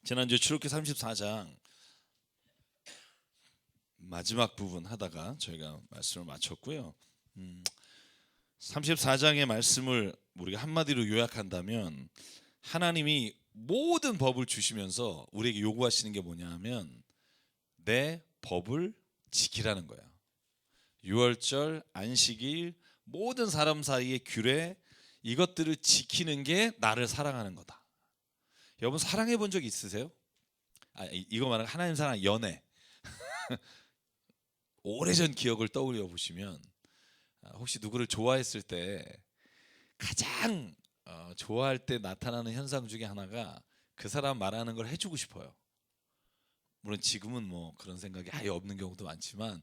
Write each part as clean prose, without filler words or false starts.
지난주 출애굽기 34장 마지막 부분 하다가 저희가 말씀을 마쳤고요. 34장의 말씀을 우리가 한마디로 요약한다면 하나님이 모든 법을 주시면서 우리에게 요구하시는 게 뭐냐 하면 내 법을 지키라는 거야. 유월절, 안식일, 모든 사람 사이의 규례, 이것들을 지키는 게 나를 사랑하는 거다. 여러분 사랑해 본 적 있으세요? 이거 말하는 하나님 사랑 연애. 오래전 기억을 떠올려 보시면 혹시 누구를 좋아했을 때 가장 좋아할 때 나타나는 현상 중에 하나가 그 사람 말하는 걸 해주고 싶어요. 물론 지금은 뭐 그런 생각이 아예 없는 경우도 많지만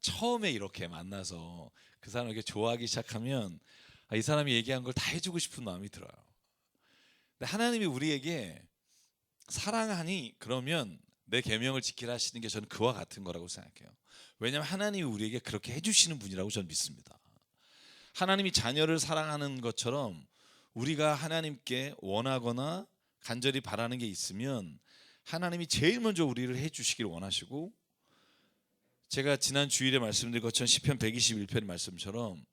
처음에 이렇게 만나서 그 사람을 이렇게 좋아하기 시작하면 이 사람이 얘기한 걸 다 해주고 싶은 마음이 들어요. 근데 하나님이 우리에게 사랑하니 그러면 내 계명을 지키라 하시는 게 저는 그와 같은 거라고 생각해요. 왜냐하면 하나님이 우리에게 그렇게 해주시는 분이라고 저는 믿습니다. 하나님이 자녀를 사랑하는 것처럼 우리가 하나님께 원하거나 간절히 바라는 게 있으면 하나님이 제일 먼저 우리를 해주시길 원하시고, 제가 지난 주일에 말씀드린 것처럼 시편 121편 말씀처럼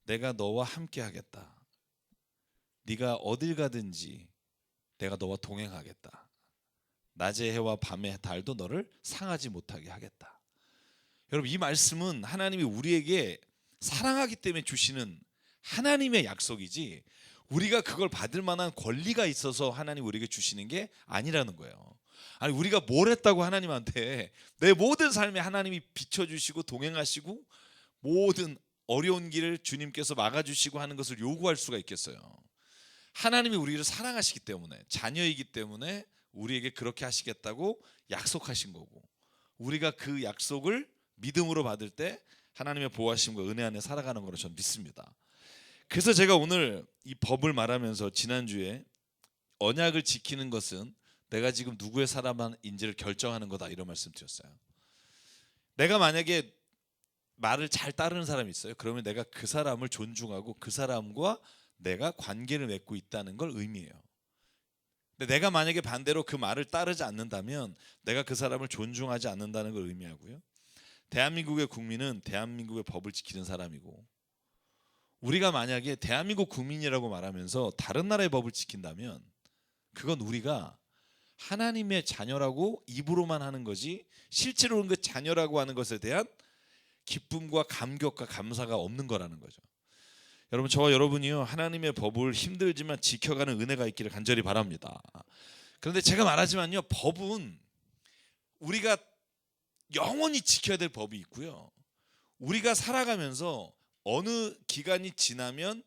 내가 너와 함께 하겠다. 네가 어딜 가든지 내가 너와 동행하겠다. 낮의 해와 밤의 달도 너를 상하지 못하게 하겠다. 여러분 이 말씀은 하나님이 우리에게 사랑하기 때문에 주시는 하나님의 약속이지 우리가 그걸 받을 만한 권리가 있어서 하나님 우리에게 주시는 게 아니라는 거예요. 아니 우리가 뭘 했다고 하나님한테 내 모든 삶에 하나님이 비춰주시고 동행하시고 모든 어려운 길을 주님께서 막아주시고 하는 것을 요구할 수가 있겠어요. 하나님이 우리를 사랑하시기 때문에, 자녀이기 때문에 우리에게 그렇게 하시겠다고 약속하신 거고, 우리가 그 약속을 믿음으로 받을 때 하나님의 보호하심과 은혜 안에 살아가는 거로 저는 믿습니다. 그래서 제가 오늘 이 법을 말하면서 지난주에 언약을 지키는 것은 내가 지금 누구의 사람인지를 결정하는 거다 이런 말씀 드렸어요. 내가 만약에 말을 잘 따르는 사람이 있어요. 그러면 내가 그 사람을 존중하고 그 사람과 내가 관계를 맺고 있다는 걸 의미해요. 근데 내가 만약에 반대로 그 말을 따르지 않는다면 내가 그 사람을 존중하지 않는다는 걸 의미하고요. 대한민국의 국민은 대한민국의 법을 지키는 사람이고, 우리가 만약에 대한민국 국민이라고 말하면서 다른 나라의 법을 지킨다면 그건 우리가 하나님의 자녀라고 입으로만 하는 거지 실제로는 그 자녀라고 하는 것에 대한 기쁨과 감격과 감사가 없는 거라는 거죠. 여러분 저와 여러분이요 하나님의 법을 힘들지만 지켜가는 은혜가 있기를 간절히 바랍니다. 그런데 제가 말하지만요 법은 우리가 영원히 지켜야 될 법이 있고요, 우리가 살아가면서 어느 기간이 지나면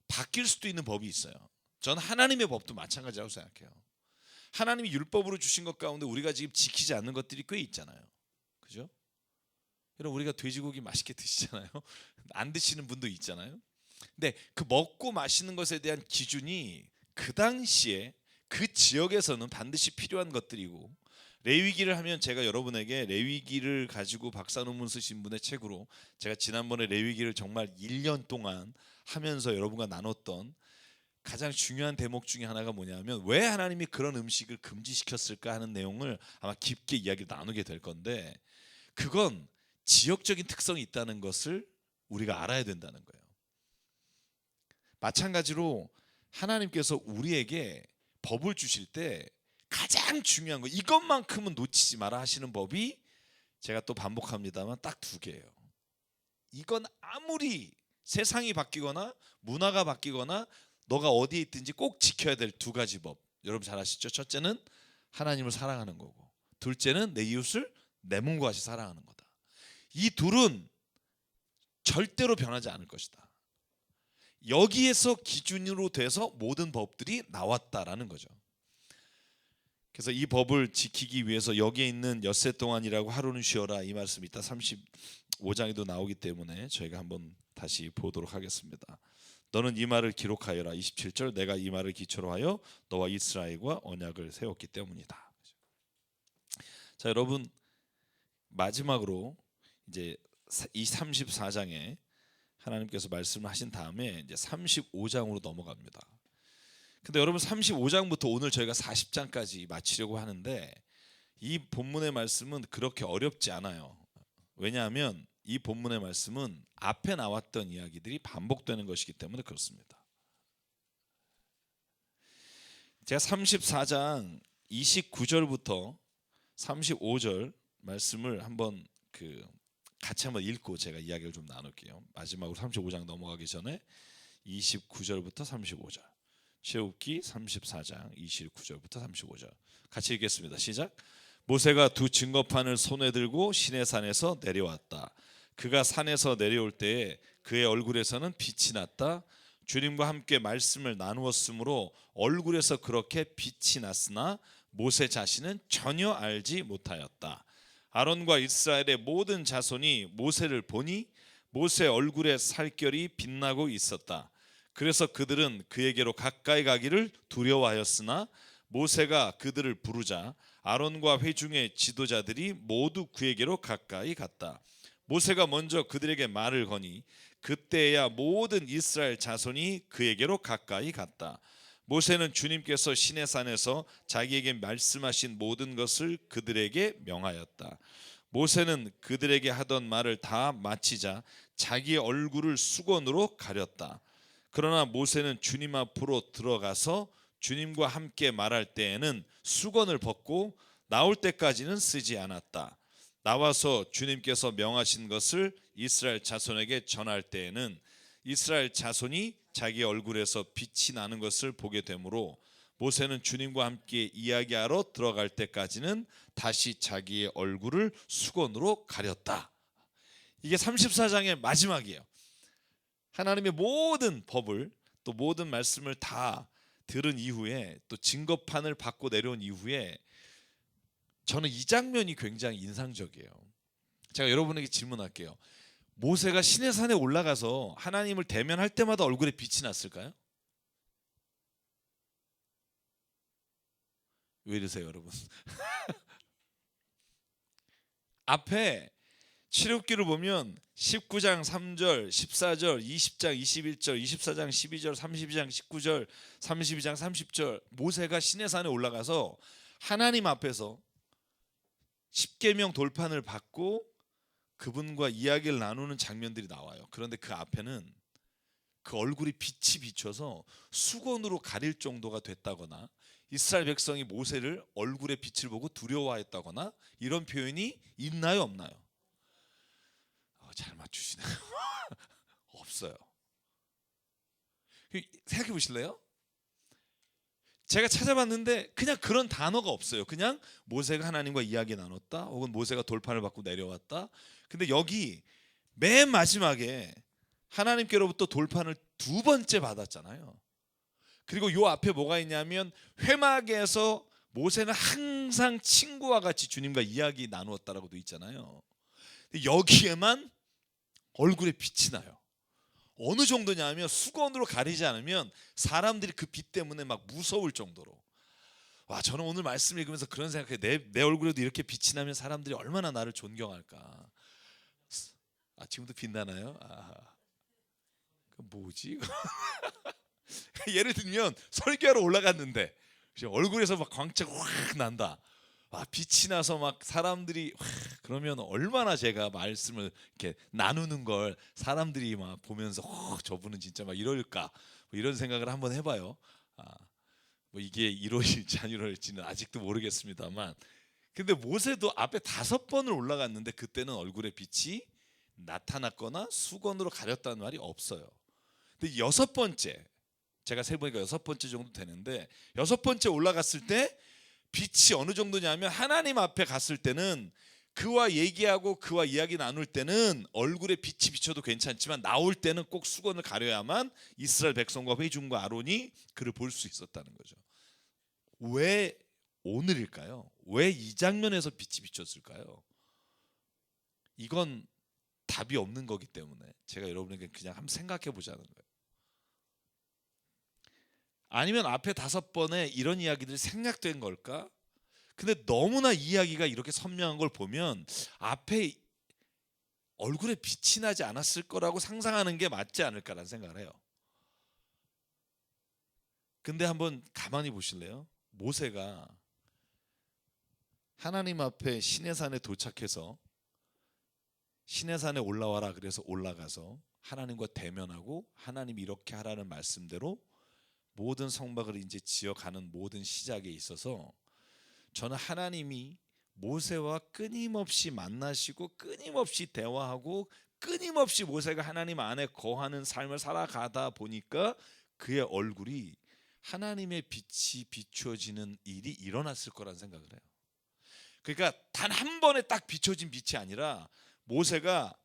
바뀔 수도 있는 법이 있어요. 전 하나님의 법도 마찬가지라고 생각해요. 하나님이 율법으로 주신 것 가운데 우리가 지금 지키지 않는 것들이 꽤 있잖아요. 그죠? 여러분 우리가 돼지고기 맛있게 드시잖아요. 안 드시는 분도 있잖아요. 근데 그 먹고 마시는 것에 대한 기준이 그 당시에 그 지역에서는 반드시 필요한 것들이고, 레위기를 하면 제가 여러분에게 레위기를 가지고 박사 논문 쓰신 분의 책으로 제가 지난번에 레위기를 정말 1년 동안 하면서 여러분과 나눴던 가장 중요한 대목 중에 하나가 뭐냐면 왜 하나님이 그런 음식을 금지시켰을까 하는 내용을 아마 깊게 이야기를 나누게 될 건데, 그건 지역적인 특성이 있다는 것을 우리가 알아야 된다는 거예요. 마찬가지로 하나님께서 우리에게 법을 주실 때 가장 중요한 거, 이것만큼은 놓치지 마라 하시는 법이 제가 또 반복합니다만 딱 두 개예요. 이건 아무리 세상이 바뀌거나 문화가 바뀌거나 너가 어디에 있든지 꼭 지켜야 될 두 가지 법, 여러분 잘 아시죠? 첫째는 하나님을 사랑하는 거고, 둘째는 내 이웃을 내 몸과 같이 사랑하는 거다. 이 둘은 절대로 변하지 않을 것이다. 여기에서 기준으로 돼서 모든 법들이 나왔다라는 거죠. 그래서 이 법을 지키기 위해서 여기에 있는 엿새 동안이라고 하루는 쉬어라 이 말씀이 이따 35장에도 나오기 때문에 저희가 한번 다시 보도록 하겠습니다. 너는 이 말을 기록하여라. 27절 내가 이 말을 기초로 하여 너와 이스라엘과 언약을 세웠기 때문이다. 자 여러분 마지막으로 이제 이 34장에 하나님께서 말씀을 하신 다음에 이제 35장으로 넘어갑니다. 근데 여러분 35장부터 오늘 저희가 40장까지 마치려고 하는데 이 본문의 말씀은 그렇게 어렵지 않아요. 왜냐하면 이 본문의 말씀은 앞에 나왔던 이야기들이 반복되는 것이기 때문에 그렇습니다. 제가 34장 29절부터 35절 말씀을 한번 같이 한번 읽고 제가 이야기를 좀 나눌게요. 마지막으로 35장 넘어가기 전에 29절부터 35절. 출애굽기 34장 29절부터 35절 같이 읽겠습니다. 시작. 모세가 두 증거판을 손에 들고 시내산에서 내려왔다. 그가 산에서 내려올 때에 그의 얼굴에서는 빛이 났다. 주님과 함께 말씀을 나누었으므로 얼굴에서 그렇게 빛이 났으나 모세 자신은 전혀 알지 못하였다. 아론과 이스라엘의 모든 자손이 모세를 보니 모세 얼굴에 살결이 빛나고 있었다. 그래서 그들은 그에게로 가까이 가기를 두려워하였으나 모세가 그들을 부르자 아론과 회중의 지도자들이 모두 그에게로 가까이 갔다. 모세가 먼저 그들에게 말을 거니 그때야 모든 이스라엘 자손이 그에게로 가까이 갔다. 모세는 주님께서 시내산에서 자기에게 말씀하신 모든 것을 그들에게 명하였다. 모세는 그들에게 하던 말을 다 마치자 자기의 얼굴을 수건으로 가렸다. 그러나 모세는 주님 앞으로 들어가서 주님과 함께 말할 때에는 수건을 벗고 나올 때까지는 쓰지 않았다. 나와서 주님께서 명하신 것을 이스라엘 자손에게 전할 때에는 이스라엘 자손이 자기 얼굴에서 빛이 나는 것을 보게 되므로 모세는 주님과 함께 이야기하러 들어갈 때까지는 다시 자기의 얼굴을 수건으로 가렸다. 이게 34장의 마지막이에요. 하나님의 모든 법을 또 모든 말씀을 다 들은 이후에 또 증거판을 받고 내려온 이후에 저는 이 장면이 굉장히 인상적이에요. 제가 여러분에게 질문할게요. 모세가 시내산에 올라가서 하나님을 대면할 때마다 얼굴에 빛이 났을까요? 왜 이러세요, 여러분? 앞에 출애굽기를 보면 19장 3절, 14절, 20장 21절, 24장 12절, 32장 19절, 32장 30절 모세가 시내산에 올라가서 하나님 앞에서 십계명 돌판을 받고 그분과 이야기를 나누는 장면들이 나와요. 그런데 그 앞에는 그 얼굴이 빛이 비춰서 수건으로 가릴 정도가 됐다거나 이스라엘 백성이 모세를 얼굴의 빛을 보고 두려워했다거나 이런 표현이 있나요, 없나요? 잘 맞추시네요. 없어요. 생각해 보실래요? 제가 찾아봤는데 그냥 그런 단어가 없어요. 그냥 모세가 하나님과 이야기 나눴다 혹은 모세가 돌판을 받고 내려왔다. 근데 여기 맨 마지막에 하나님께로부터 돌판을 두 번째 받았잖아요. 그리고 요 앞에 뭐가 있냐면 회막에서 모세는 항상 친구와 같이 주님과 이야기 나누었다라고 돼 있잖아요. 근데 여기에만 얼굴에 빛이 나요. 어느 정도냐면 수건으로 가리지 않으면 사람들이 그 빛 때문에 막 무서울 정도로. 와, 저는 오늘 말씀 읽으면서 그런 생각해요. 내 얼굴에도 이렇게 빛이 나면 사람들이 얼마나 나를 존경할까. 지금도 빛나나요? 뭐지? 예를 들면 설교하러 올라갔는데 얼굴에서 막 광채가 확 난다. 빛이 나서 막 사람들이 그러면 얼마나 제가 말씀을 이렇게 나누는 걸 사람들이 막 보면서 저분은 진짜 막 이럴까 뭐 이런 생각을 한번 해봐요. 뭐 이게 이루어질지 안 이루어질지는 아직도 모르겠습니다만, 근데 모세도 앞에 5번을 올라갔는데 그때는 얼굴에 빛이 나타났거나 수건으로 가렸다는 말이 없어요. 근데 6번째, 제가 세보니까 6번째 정도 되는데 6번째 올라갔을 때 빛이 어느 정도냐면 하나님 앞에 갔을 때는 그와 얘기하고 그와 이야기 나눌 때는 얼굴에 빛이 비쳐도 괜찮지만 나올 때는 꼭 수건을 가려야만 이스라엘 백성과 회중과 아론이 그를 볼 수 있었다는 거죠. 왜 오늘일까요? 왜 이 장면에서 빛이 비쳤을까요? 이건 답이 없는 거기 때문에 제가 여러분에게 그냥 한번 생각해 보자는 거예요. 아니면 앞에 5번에 이런 이야기들이 생략된 걸까? 근데 너무나 이야기가 이렇게 선명한 걸 보면 앞에 얼굴에 빛이 나지 않았을 거라고 상상하는 게 맞지 않을까라는 생각을 해요. 근데 한번 가만히 보실래요? 모세가 하나님 앞에 시내산에 도착해서 시내산에 올라와라 그래서 올라가서 하나님과 대면하고 하나님이 이렇게 하라는 말씀대로 모든 성막을 이제 지어가는 모든 시작에 있어서 저는 하나님이 모세와 끊임없이 만나시고 끊임없이 대화하고 끊임없이 모세가 하나님 안에 거하는 삶을 살아가다 보니까 그의 얼굴이 하나님의 빛이 비추어지는 일이 일어났을 거란 생각을 해요. 그러니까 단 한 번에 딱 비춰진 빛이 아니라 모세가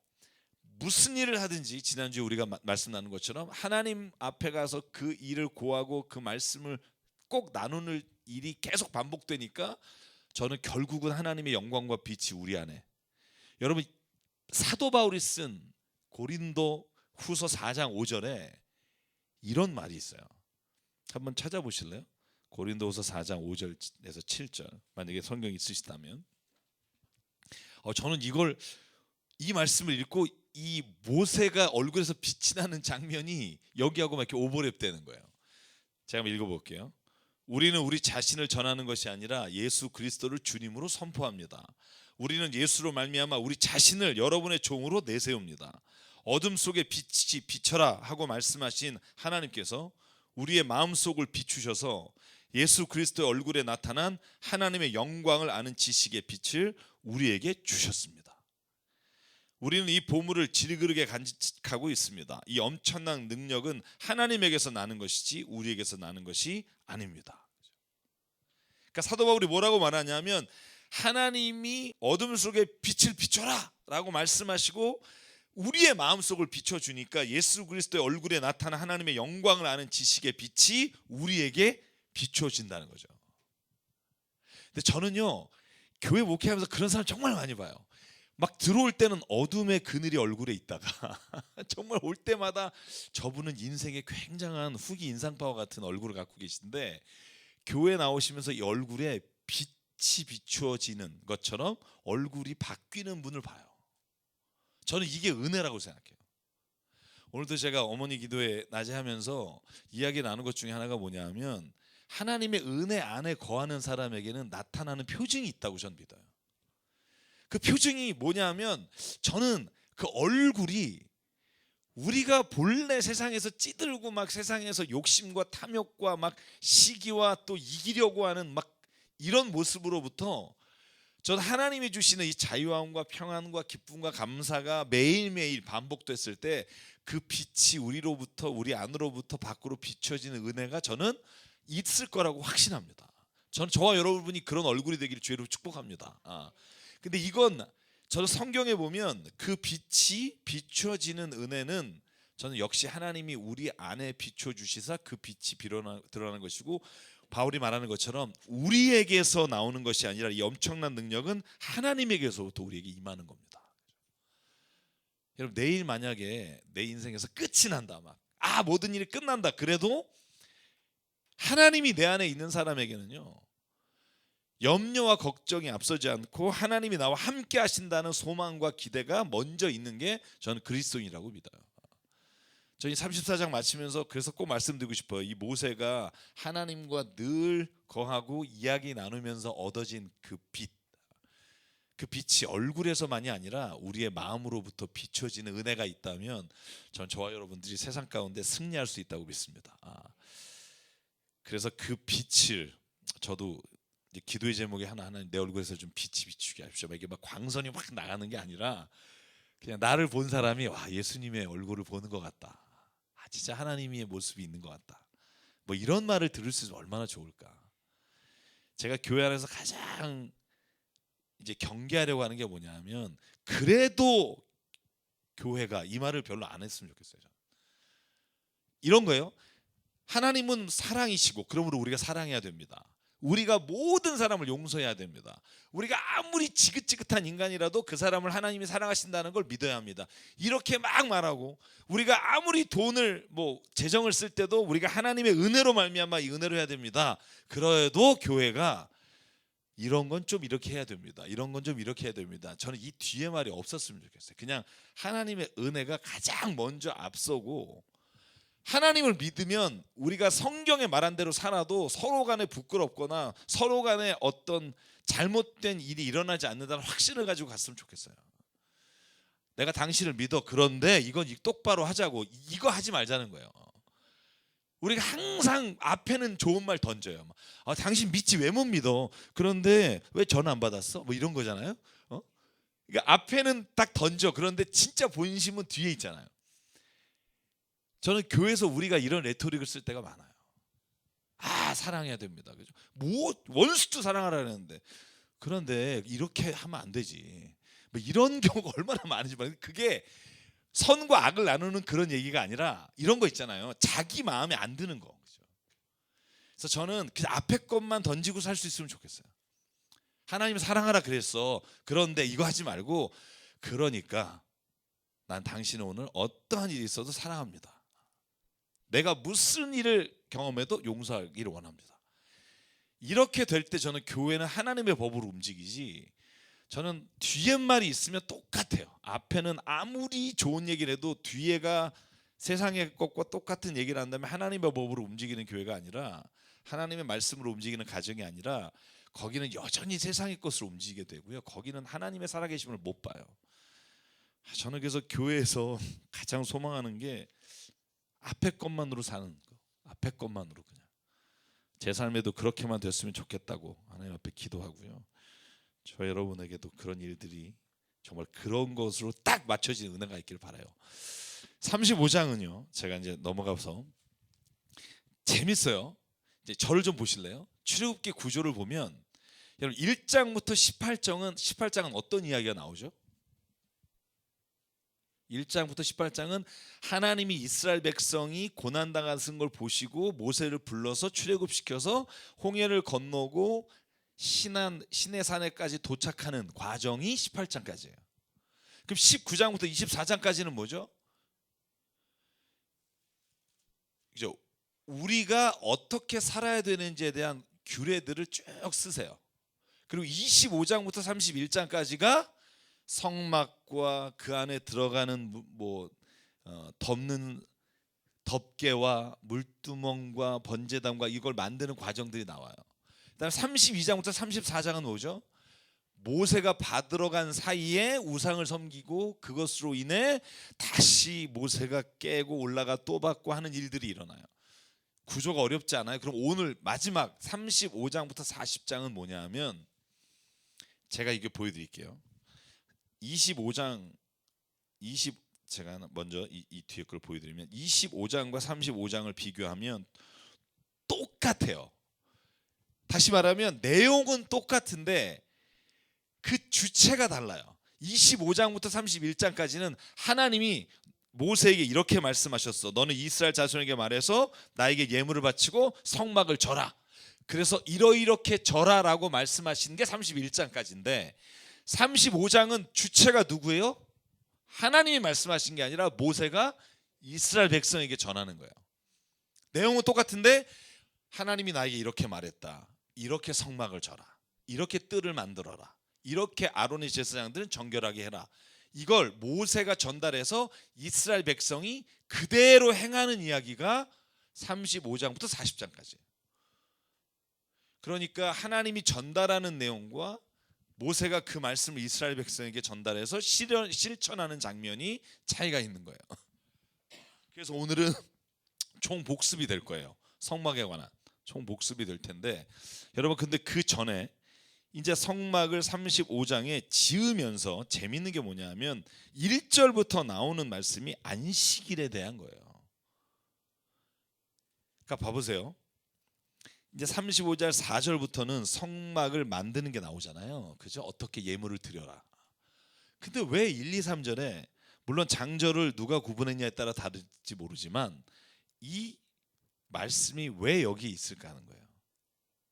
무슨 일을 하든지 지난주에 우리가 말씀 나눈 것처럼 하나님 앞에 가서 그 일을 고하고 그 말씀을 꼭 나누는 일이 계속 반복되니까 저는 결국은 하나님의 영광과 빛이 우리 안에. 여러분 사도 바울이 쓴 고린도 후서 4장 5절에 이런 말이 있어요. 한번 찾아보실래요? 고린도후서 4장 5절에서 7절 만약에 성경 있으시다면 저는 이 말씀을 읽고 이 모세가 얼굴에서 빛이 나는 장면이 여기하고 막 이렇게 오버랩되는 거예요. 제가 한번 읽어볼게요. 우리는 우리 자신을 전하는 것이 아니라 예수 그리스도를 주님으로 선포합니다. 우리는 예수로 말미암아 우리 자신을 여러분의 종으로 내세웁니다. 어둠 속에 빛이 비춰라 하고 말씀하신 하나님께서 우리의 마음속을 비추셔서 예수 그리스도의 얼굴에 나타난 하나님의 영광을 아는 지식의 빛을 우리에게 주셨습니다. 우리는 이 보물을 질그릇에 간직하고 있습니다. 이 엄청난 능력은 하나님에게서 나는 것이지 우리에게서 나는 것이 아닙니다. 그러니까 사도 바울이 뭐라고 말하냐면 하나님이 어둠 속에 빛을 비춰라 라고 말씀하시고 우리의 마음속을 비춰주니까 예수 그리스도의 얼굴에 나타난 하나님의 영광을 아는 지식의 빛이 우리에게 비춰진다는 거죠. 근데 저는요 교회 목회하면서 그런 사람 정말 많이 봐요. 막 들어올 때는 어둠의 그늘이 얼굴에 있다가 정말 올 때마다 저분은 인생에 굉장한 후기 인상파와 같은 얼굴을 갖고 계신데 교회 나오시면서 이 얼굴에 빛이 비추어지는 것처럼 얼굴이 바뀌는 분을 봐요. 저는 이게 은혜라고 생각해요. 오늘도 제가 어머니 기도회 낮에 하면서 이야기 나눈 것 중에 하나가 뭐냐면 하나님의 은혜 안에 거하는 사람에게는 나타나는 표징이 있다고 저는 믿어요. 그 표징이 뭐냐면 저는 그 얼굴이 우리가 본래 세상에서 찌들고 막 세상에서 욕심과 탐욕과 막 시기와 또 이기려고 하는 막 이런 모습으로부터 저는 하나님이 주시는 이 자유함과 평안과 기쁨과 감사가 매일매일 반복됐을 때 그 빛이 우리로부터 우리 안으로부터 밖으로 비춰지는 은혜가 저는 있을 거라고 확신합니다. 저는 저와 여러분이 그런 얼굴이 되기를 주의로 축복합니다. 근데 이건 저는 성경에 보면 그 빛이 비춰지는 은혜는 저는 역시 하나님이 우리 안에 비춰주시사 그 빛이 드러나는 것이고 바울이 말하는 것처럼 우리에게서 나오는 것이 아니라 이 엄청난 능력은 하나님에게서부터 우리에게 임하는 겁니다. 여러분 내일 만약에 내 인생에서 끝이 난다 모든 일이 끝난다 그래도 하나님이 내 안에 있는 사람에게는요 염려와 걱정이 앞서지 않고 하나님이 나와 함께 하신다는 소망과 기대가 먼저 있는 게 저는 그리스도인이라고 믿어요. 저희 34장 마치면서 그래서 꼭 말씀드리고 싶어요. 이 모세가 하나님과 늘 거하고 이야기 나누면서 얻어진 그 빛, 그 빛이 얼굴에서만이 아니라 우리의 마음으로부터 비춰지는 은혜가 있다면 전 저와 여러분들이 세상 가운데 승리할 수 있다고 믿습니다. 그래서 그 빛을 저도 기도의 제목이 하나님 내 얼굴에서 좀 빛이 비추게 하십시오. 이게 막 광선이 확 나가는 게 아니라 그냥 나를 본 사람이 와 예수님의 얼굴을 보는 것 같다. 진짜 하나님의 모습이 있는 것 같다. 뭐 이런 말을 들을 수 있으면 얼마나 좋을까. 제가 교회 안에서 가장 이제 경계하려고 하는 게 뭐냐면 그래도 교회가 이 말을 별로 안 했으면 좋겠어요. 저는. 이런 거예요. 하나님은 사랑이시고 그러므로 우리가 사랑해야 됩니다. 우리가 모든 사람을 용서해야 됩니다. 우리가 아무리 지긋지긋한 인간이라도 그 사람을 하나님이 사랑하신다는 걸 믿어야 합니다. 이렇게 막 말하고 우리가 아무리 돈을 재정을 쓸 때도 우리가 하나님의 은혜로 말미암아 이 은혜로 해야 됩니다. 그래도 교회가 이런 건 좀 이렇게 해야 됩니다. 이런 건 좀 이렇게 해야 됩니다. 저는 이 뒤에 말이 없었으면 좋겠어요. 그냥 하나님의 은혜가 가장 먼저 앞서고 하나님을 믿으면 우리가 성경에 말한 대로 살아도 서로 간에 부끄럽거나 서로 간에 어떤 잘못된 일이 일어나지 않는다는 확신을 가지고 갔으면 좋겠어요. 내가 당신을 믿어. 그런데 이건 똑바로 하자고. 이거 하지 말자는 거예요. 우리가 항상 앞에는 좋은 말 던져요. 당신 믿지 왜 못 믿어? 그런데 왜 전화 안 받았어? 뭐 이런 거잖아요. 그러니까 앞에는 딱 던져. 그런데 진짜 본심은 뒤에 있잖아요. 저는 교회에서 우리가 이런 레토릭을 쓸 때가 많아요. 사랑해야 됩니다. 그죠? 뭐 원수도 사랑하라는데 그런데 이렇게 하면 안 되지. 뭐 이런 경우가 얼마나 많은지 그게 선과 악을 나누는 그런 얘기가 아니라 이런 거 있잖아요. 자기 마음에 안 드는 거. 그죠? 그래서 저는 그 앞에 것만 던지고 살 수 있으면 좋겠어요. 하나님 사랑하라 그랬어. 그런데 이거 하지 말고 그러니까 난 당신은 오늘 어떠한 일이 있어도 사랑합니다. 내가 무슨 일을 경험해도 용서하기를 원합니다. 이렇게 될 때 저는 교회는 하나님의 법으로 움직이지, 저는 뒤에 말이 있으면 똑같아요. 앞에는 아무리 좋은 얘기를 해도 뒤에가 세상의 것과 똑같은 얘기를 한다면 하나님의 법으로 움직이는 교회가 아니라, 하나님의 말씀으로 움직이는 가정이 아니라 거기는 여전히 세상의 것으로 움직이게 되고요. 거기는 하나님의 살아계심을 못 봐요. 저는 그래서 교회에서 가장 소망하는 게 앞에 것만으로 사는 거. 앞에 것만으로 그냥 제 삶에도 그렇게만 됐으면 좋겠다고 하나님 앞에 기도하고요. 저 여러분에게도 그런 일들이 정말 그런 것으로 딱 맞춰진 은혜가 있기를 바라요. 35장은요. 제가 이제 넘어가서 재밌어요. 이제 저를 좀 보실래요? 출애굽기 구조를 보면 여러분 1장부터 18장은 어떤 이야기가 나오죠? 1장부터 18장은 하나님이 이스라엘 백성이 고난당하는 걸 보시고 모세를 불러서 출애굽시켜서 홍해를 건너고 시내산에까지 도착하는 과정이 18장까지예요. 그럼 19장부터 24장까지는 뭐죠? 그죠? 우리가 어떻게 살아야 되는지에 대한 규례들을 쭉 쓰세요. 그리고 25장부터 31장까지가 성막과 그 안에 들어가는 덮는 덮개와 물두멍과 번제단과 이걸 만드는 과정들이 나와요. 그다음에 32장부터 34장은 뭐죠? 모세가 받으러 간 사이에 우상을 섬기고 그것으로 인해 다시 모세가 깨고 올라가 또 받고 하는 일들이 일어나요. 구조가 어렵지 않아요? 그럼 오늘 마지막 35장부터 40장은 뭐냐 하면, 제가 이게 보여드릴게요. 25장 제가 먼저 이 뒤에 걸 보여드리면 25장과 35장을 비교하면 똑같아요. 다시 말하면 내용은 똑같은데 그 주체가 달라요. 25장부터 31장까지는 하나님이 모세에게 이렇게 말씀하셨어. 너는 이스라엘 자손에게 말해서 나에게 예물을 바치고 성막을 절하. 그래서 이렇게 절하라고 말씀하신 게 31장까지인데 35장은 주체가 누구예요? 하나님이 말씀하신 게 아니라 모세가 이스라엘 백성에게 전하는 거예요. 내용은 똑같은데 하나님이 나에게 이렇게 말했다. 이렇게 성막을 절하. 이렇게 뜰을 만들어라. 이렇게 아론의 제사장들은 정결하게 해라. 이걸 모세가 전달해서 이스라엘 백성이 그대로 행하는 이야기가 35장부터 40장까지예요. 그러니까 하나님이 전달하는 내용과 모세가 그 말씀을 이스라엘 백성에게 전달해서 실천하는 장면이 차이가 있는 거예요. 그래서 오늘은 총 복습이 될 거예요. 성막에 관한 총 복습이 될 텐데, 여러분 근데 그 전에 이제 성막을 35장에 지으면서 재밌는 게 뭐냐 하면 1절부터 나오는 말씀이 안식일에 대한 거예요. 그러니까 봐보세요. 이제 35절 4절부터는 성막을 만드는 게 나오잖아요. 그죠? 어떻게 예물을 드려라. 근데 왜 1, 2, 3절에, 물론 장절을 누가 구분했냐에 따라 다를지 모르지만 이 말씀이 왜 여기 있을까 하는 거예요.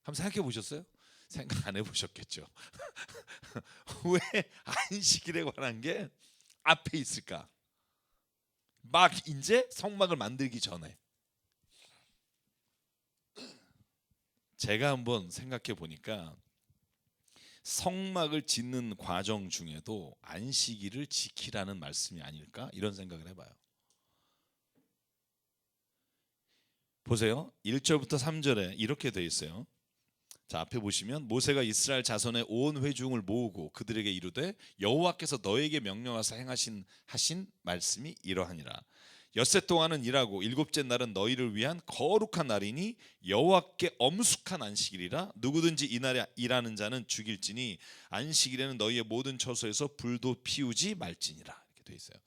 한번 생각해 보셨어요? 생각 안 해보셨겠죠. 왜 안식일에 관한 게 앞에 있을까? 막 이제 성막을 만들기 전에. 제가 한번 생각해 보니까 성막을 짓는 과정 중에도 안식일을 지키라는 말씀이 아닐까, 이런 생각을 해봐요. 보세요. 1절부터 3절에 이렇게 되어 있어요. 자, 앞에 보시면 모세가 이스라엘 자손의 온 회중을 모으고 그들에게 이르되 여호와께서 너에게 명령하사 하신 말씀이 이러하니라. 엿새 동안은 일하고 일곱째 날은 너희를 위한 거룩한 날이니 여호와께 엄숙한 안식일이라. 누구든지 이날에 일하는 자는 죽일지니 안식일에는 너희의 모든 처소에서 불도 피우지 말지니라. 이렇게 되어 있어요.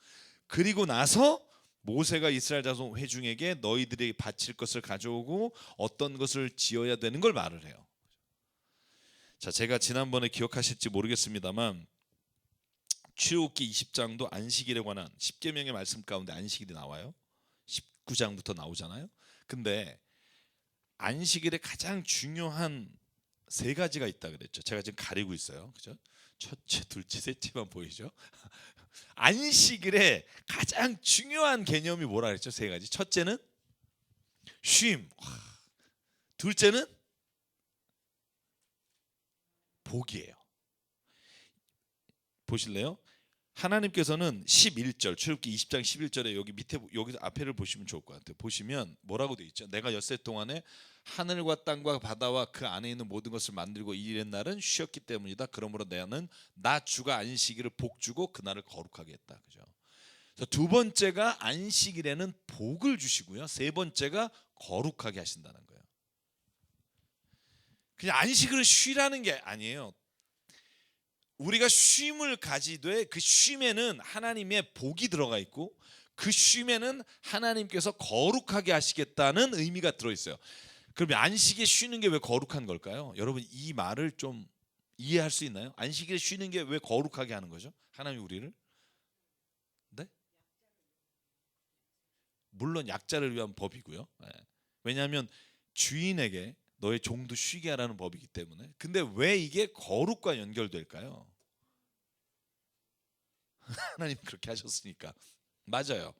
그리고 나서 모세가 이스라엘 자손 회중에게 너희들이 바칠 것을 가져오고 어떤 것을 지어야 되는 걸 말을 해요. 자, 제가 지난번에 기억하실지 모르겠습니다만 출애굽기 20장도 안식일에 관한 10계명의 말씀 가운데 안식일이 나와요. 19장부터 나오잖아요. 근데 안식일에 가장 중요한 세 가지가 있다 그랬죠. 제가 지금 가리고 있어요. 그죠? 첫째, 둘째, 셋째만 보이죠? 안식일에 가장 중요한 개념이 뭐라 그랬죠? 세 가지. 첫째는 쉼. 둘째는 복이에요. 보실래요? 하나님께서는 11절 출애굽기 20장 11절에 여기 밑에 여기 앞에를 보시면 좋을 것 같아요. 보시면 뭐라고 되어 있죠? 내가 엿새 동안에 하늘과 땅과 바다와 그 안에 있는 모든 것을 만들고 일한 날은 쉬었기 때문이다. 그러므로 나는 나 주가 안식일을 복주고 그날을 거룩하게 했다. 그죠? 그래서 두 번째가 안식일에는 복을 주시고요. 세 번째가 거룩하게 하신다는 거예요. 그냥 안식일을 쉬라는 게 아니에요. 우리가 쉼을 가지되 그 쉼에는 하나님의 복이 들어가 있고 그 쉼에는 하나님께서 거룩하게 하시겠다는 의미가 들어있어요. 그럼 안식에 쉬는 게 왜 거룩한 걸까요? 여러분 이 말을 좀 이해할 수 있나요? 안식일에 쉬는 게 왜 거룩하게 하는 거죠? 하나님이 우리를? 네? 물론 약자를 위한 법이고요. 네. 왜냐하면 주인에게 너의 종도 쉬게 하라는 법이기 때문에. 근데 왜 이게 거룩과 연결될까요? 하나님 그렇게 하셨으니까. 맞아요.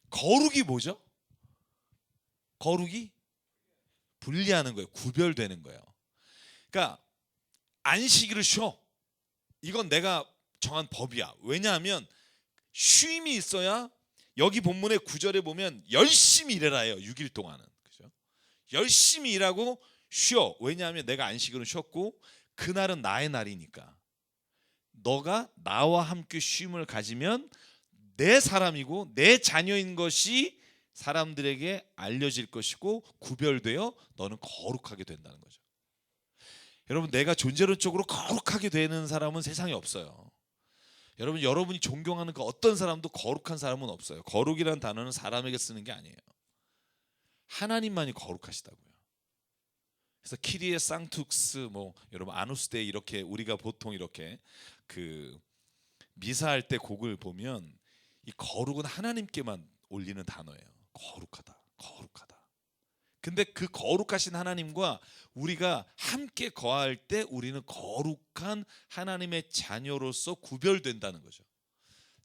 거룩이 뭐죠? 거룩이 분리하는 거예요. 구별되는 거예요. 그러니까 안식일을 쉬어. 이건 내가 정한 법이야. 왜냐하면 쉼이 있어야 여기 본문의 9절에 보면 열심히 일해라 해요. 6일 동안은. 그죠? 열심히 일하고 쉬어. 왜냐하면 내가 안식일은 쉬었고 그날은 나의 날이니까. 너가 나와 함께 쉼을 가지면 내 사람이고 내 자녀인 것이 사람들에게 알려질 것이고 구별되어 너는 거룩하게 된다는 거죠. 여러분 내가 존재론적으로 거룩하게 되는 사람은 세상에 없어요. 여러분이 존경하는 그 어떤 사람도 거룩한 사람은 없어요. 거룩이라는 단어는 사람에게 쓰는 게 아니에요. 하나님만이 거룩하시다고요. 그래서 키리에 상투스 뭐 여러분 아누스데이 이렇게 우리가 보통 이렇게 그 미사할 때 곡을 보면 이 거룩은 하나님께만 올리는 단어예요. 거룩하다. 거룩하다. 근데 그 거룩하신 하나님과 우리가 함께 거할 때 우리는 거룩한 하나님의 자녀로서 구별된다는 거죠.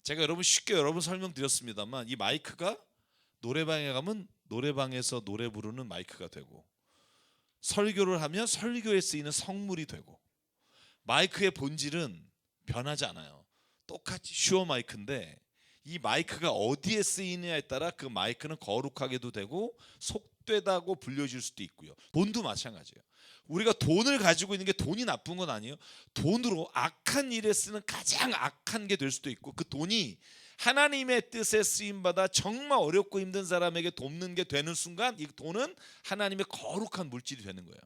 제가 쉽게 설명드렸습니다만 이 마이크가 노래방에 가면 노래방에서 노래 부르는 마이크가 되고 설교를 하면 설교에 쓰이는 성물이 되고 마이크의 본질은 변하지 않아요. 똑같이 슈어 마이크인데 이 마이크가 어디에 쓰이느냐에 따라 그 마이크는 거룩하게도 되고 속되다고 불려질 수도 있고요. 돈도 마찬가지예요. 우리가 돈을 가지고 있는 게 돈이 나쁜 건 아니에요. 돈으로 악한 일에 쓰는 가장 악한 게 될 수도 있고 그 돈이 하나님의 뜻에 쓰임받아 정말 어렵고 힘든 사람에게 돕는 게 되는 순간 이 돈은 하나님의 거룩한 물질이 되는 거예요.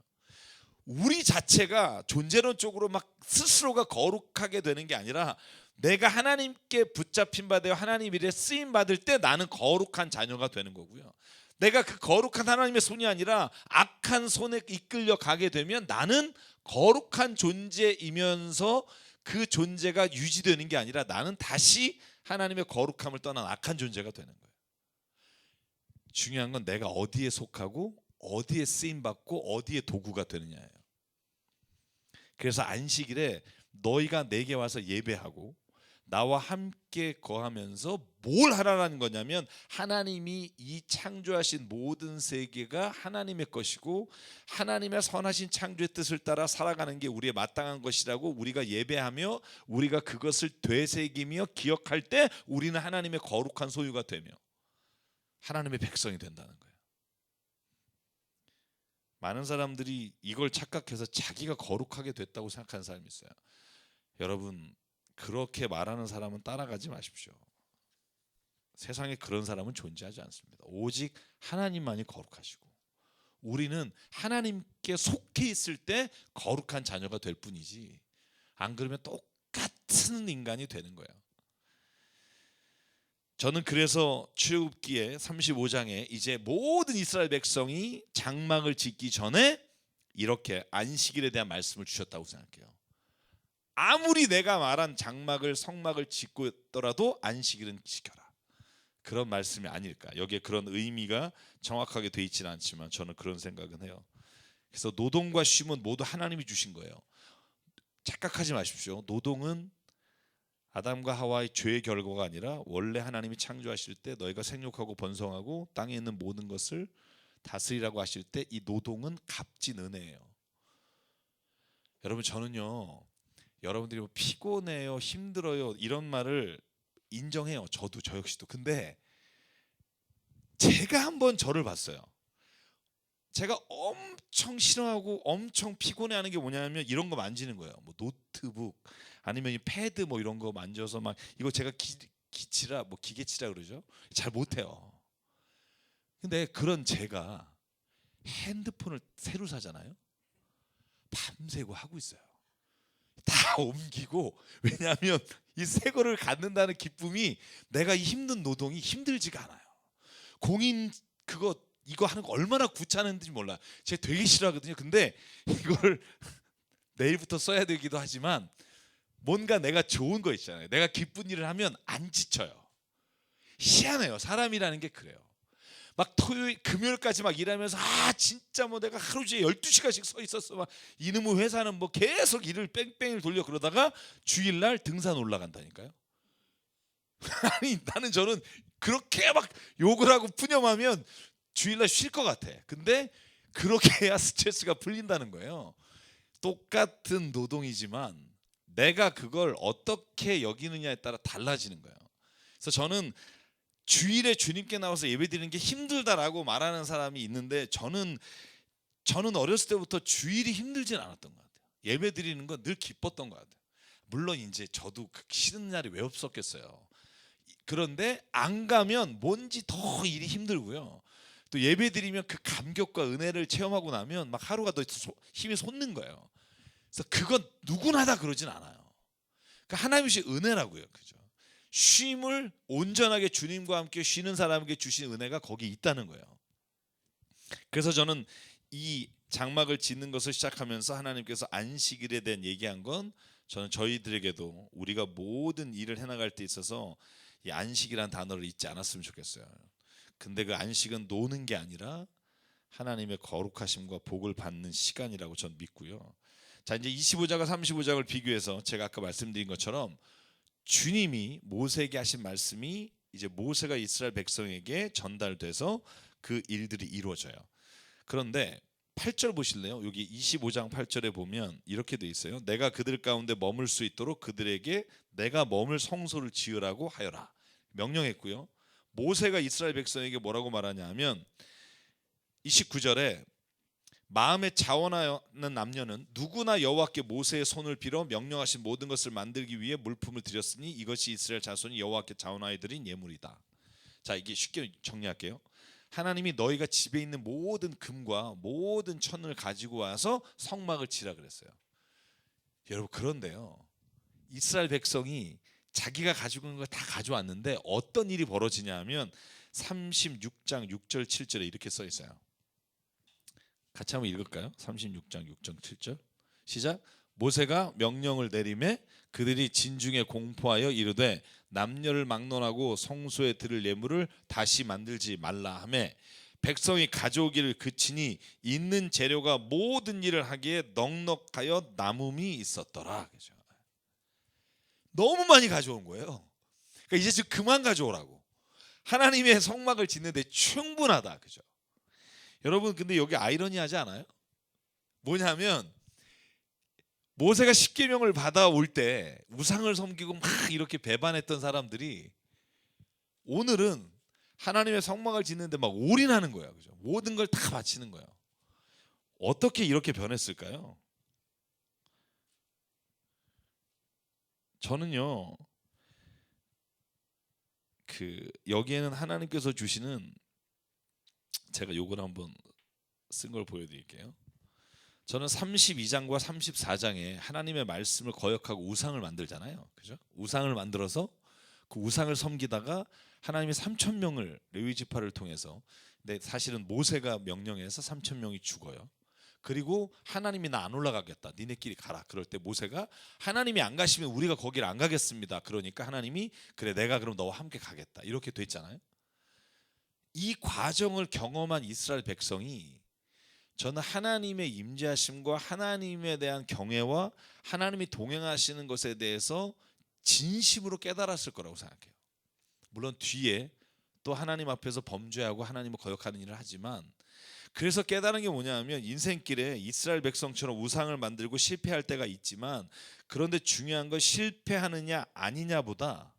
우리 자체가 존재론적으로 막 스스로가 거룩하게 되는 게 아니라 내가 하나님께 붙잡힌 바 되어 하나님 일에 쓰임 받을 때 나는 거룩한 자녀가 되는 거고요. 내가 그 거룩한 하나님의 손이 아니라 악한 손에 이끌려 가게 되면 나는 거룩한 존재이면서 그 존재가 유지되는 게 아니라 나는 다시 하나님의 거룩함을 떠난 악한 존재가 되는 거예요. 중요한 건 내가 어디에 속하고 어디에 쓰임 받고 어디에 도구가 되느냐예요. 그래서 안식일에 너희가 내게 와서 예배하고 나와 함께 거하면서 뭘 하라는 거냐면 하나님이 이 창조하신 모든 세계가 하나님의 것이고 하나님의 선하신 창조의 뜻을 따라 살아가는 게 우리의 마땅한 것이라고 우리가 예배하며 우리가 그것을 되새기며 기억할 때 우리는 하나님의 거룩한 소유가 되며 하나님의 백성이 된다는 거예요. 많은 사람들이 이걸 착각해서 자기가 거룩하게 됐다고 생각하는 사람이 있어요. 여러분, 그렇게 말하는 사람은 따라가지 마십시오. 세상에 그런 사람은 존재하지 않습니다. 오직 하나님만이 거룩하시고 우리는 하나님께 속해 있을 때 거룩한 자녀가 될 뿐이지, 안 그러면 똑같은 인간이 되는 거예요. 저는 그래서 출애굽기에 35장에 이제 모든 이스라엘 백성이 장막을 짓기 전에 이렇게 안식일에 대한 말씀을 주셨다고 생각해요. 아무리 내가 말한 장막을 성막을 짓고 있더라도 안식일은 지켜라, 그런 말씀이 아닐까. 여기에 그런 의미가 정확하게 돼 있지는 않지만 저는 그런 생각은 해요. 그래서 노동과 쉼은 모두 하나님이 주신 거예요. 착각하지 마십시오. 노동은 아담과 하와의 죄의 결과가 아니라 원래 하나님이 창조하실 때 너희가 생육하고 번성하고 땅에 있는 모든 것을 다스리라고 하실 때 이 노동은 값진 은혜예요. 여러분, 저는요, 여러분들이 뭐 피곤해요, 힘들어요 이런 말을 인정해요. 저도, 저 역시도. 근데 제가 한번 저를 봤어요. 제가 엄청 싫어하고 엄청 피곤해하는 게 뭐냐면 이런 거 만지는 거예요. 뭐 노트북 아니면 이 패드 뭐 이런 거 만져서 막, 이거 제가 기치라 뭐 기계치라 그러죠. 잘 못해요. 근데 그런 제가 핸드폰을 새로 사잖아요. 밤새고 하고 있어요. 다 옮기고. 왜냐하면 이 새 거를 갖는다는 기쁨이, 내가 이 힘든 노동이 힘들지가 않아요. 공인 이거 하는 거 얼마나 귀찮은지 몰라. 제가 되게 싫어하거든요. 근데 이걸 내일부터 써야 되기도 하지만 뭔가 내가 좋은 거 있잖아요. 내가 기쁜 일을 하면 안 지쳐요. 희한해요. 사람이라는 게 그래요. 막 토요일 금요일까지 막 일하면서 진짜 뭐 내가 하루 종일 12시간씩 서 있었어. 막 이놈의 회사는 뭐 계속 일을 뺑뺑이를 돌려. 그러다가 주일날 등산 올라간다니까요. 아니, 저는 그렇게 막 욕을 하고 푸념하면 주일날 쉴 것 같아. 근데 그렇게 해야 스트레스가 풀린다는 거예요. 똑같은 노동이지만 내가 그걸 어떻게 여기느냐에 따라 달라지는 거예요. 그래서 저는 주일에 주님께 나와서 예배드리는 게 힘들다라고 말하는 사람이 있는데, 저는 어렸을 때부터 주일이 힘들진 않았던 것 같아요. 예배드리는 건 늘 기뻤던 것 같아요. 물론 이제 저도 쉬는 날이 왜 없었겠어요. 그런데 안 가면 뭔지 더 일이 힘들고요. 또 예배드리면 그 감격과 은혜를 체험하고 나면 막 하루가 더 힘이 솟는 거예요. 그래서 그건 누구나 다 그러진 않아요. 그러니까 하나님의 은혜라고요. 그죠? 쉼을 온전하게 주님과 함께 쉬는 사람에게 주신 은혜가 거기 있다는 거예요. 그래서 저는 이 장막을 짓는 것을 시작하면서 하나님께서 안식일에 대한 얘기한 건, 저는 저희들에게도 우리가 모든 일을 해나갈 때 있어서 이 안식이라는 단어를 잊지 않았으면 좋겠어요. 근데 그 안식은 노는 게 아니라 하나님의 거룩하심과 복을 받는 시간이라고 전 믿고요. 자, 이제 25장과 35장을 비교해서 제가 아까 말씀드린 것처럼 주님이 모세에게 하신 말씀이 이제 모세가 이스라엘 백성에게 전달돼서 그 일들이 이루어져요. 그런데 8절 보실래요? 여기 25장 8절에 보면 이렇게 돼 있어요. 내가 그들 가운데 머물 수 있도록 그들에게 내가 머물 성소를 지으라고 하여라, 명령했고요. 모세가 이스라엘 백성에게 뭐라고 말하냐 하면 29절에 마음에 자원하는 남녀는 누구나 여호와께 모세의 손을 빌어 명령하신 모든 것을 만들기 위해 물품을 드렸으니 이것이 이스라엘 자손이 여호와께 자원하여 드린 예물이다. 자, 이게 쉽게 정리할게요. 하나님이 너희가 집에 있는 모든 금과 모든 천을 가지고 와서 성막을 지라 그랬어요. 여러분, 그런데요, 이스라엘 백성이 자기가 가지고 있는 걸 다 가져왔는데 어떤 일이 벌어지냐 하면 36장 6절 7절에 이렇게 써 있어요. 같이 한번 읽을까요? 36장 6절 7절 시작. 모세가 명령을 내리매 그들이 진중에 공포하여 이르되 남녀를 막론하고 성소에 드릴 예물을 다시 만들지 말라 하매 백성이 가져오기를 그치니 있는 재료가 모든 일을 하기에 넉넉하여 남음이 있었더라. 그죠? 너무 많이 가져온 거예요. 그러니까 이제 좀 그만 가져오라고. 하나님의 성막을 짓는데 충분하다. 그죠? 여러분, 근데 여기 아이러니하지 않아요? 뭐냐면 모세가 십계명을 받아올 때 우상을 섬기고 막 이렇게 배반했던 사람들이 오늘은 하나님의 성막을 짓는데 막 올인하는 거예요. 그죠? 모든 걸 다 바치는 거예요. 어떻게 이렇게 변했을까요? 저는요, 여기에는 하나님께서 주시는, 제가 요걸 한번 쓴 걸 보여드릴게요. 저는 32장과 34장에 하나님의 말씀을 거역하고 우상을 만들잖아요, 그죠? 우상을 만들어서 그 우상을 섬기다가 하나님이 3천 명을 레위 지파를 통해서, 근데 사실은 모세가 명령해서 3천 명이 죽어요. 그리고 하나님이 나 안 올라가겠다, 니네끼리 가라. 그럴 때 모세가 하나님이 안 가시면 우리가 거기를 안 가겠습니다. 그러니까 하나님이 그래 내가 그럼 너와 함께 가겠다, 이렇게 됐잖아요. 이 과정을 경험한 이스라엘 백성이, 저는 하나님의 임재하심과 하나님에 대한 경외와 하나님이 동행하시는 것에 대해서 진심으로 깨달았을 거라고 생각해요. 물론 뒤에 또 하나님 앞에서 범죄하고 하나님을 거역하는 일을 하지만, 그래서 깨달은 게 뭐냐면, 인생길에 이스라엘 백성처럼 우상을 만들고 실패할 때가 있지만, 그런데 중요한 건 실패하느냐 아니냐보다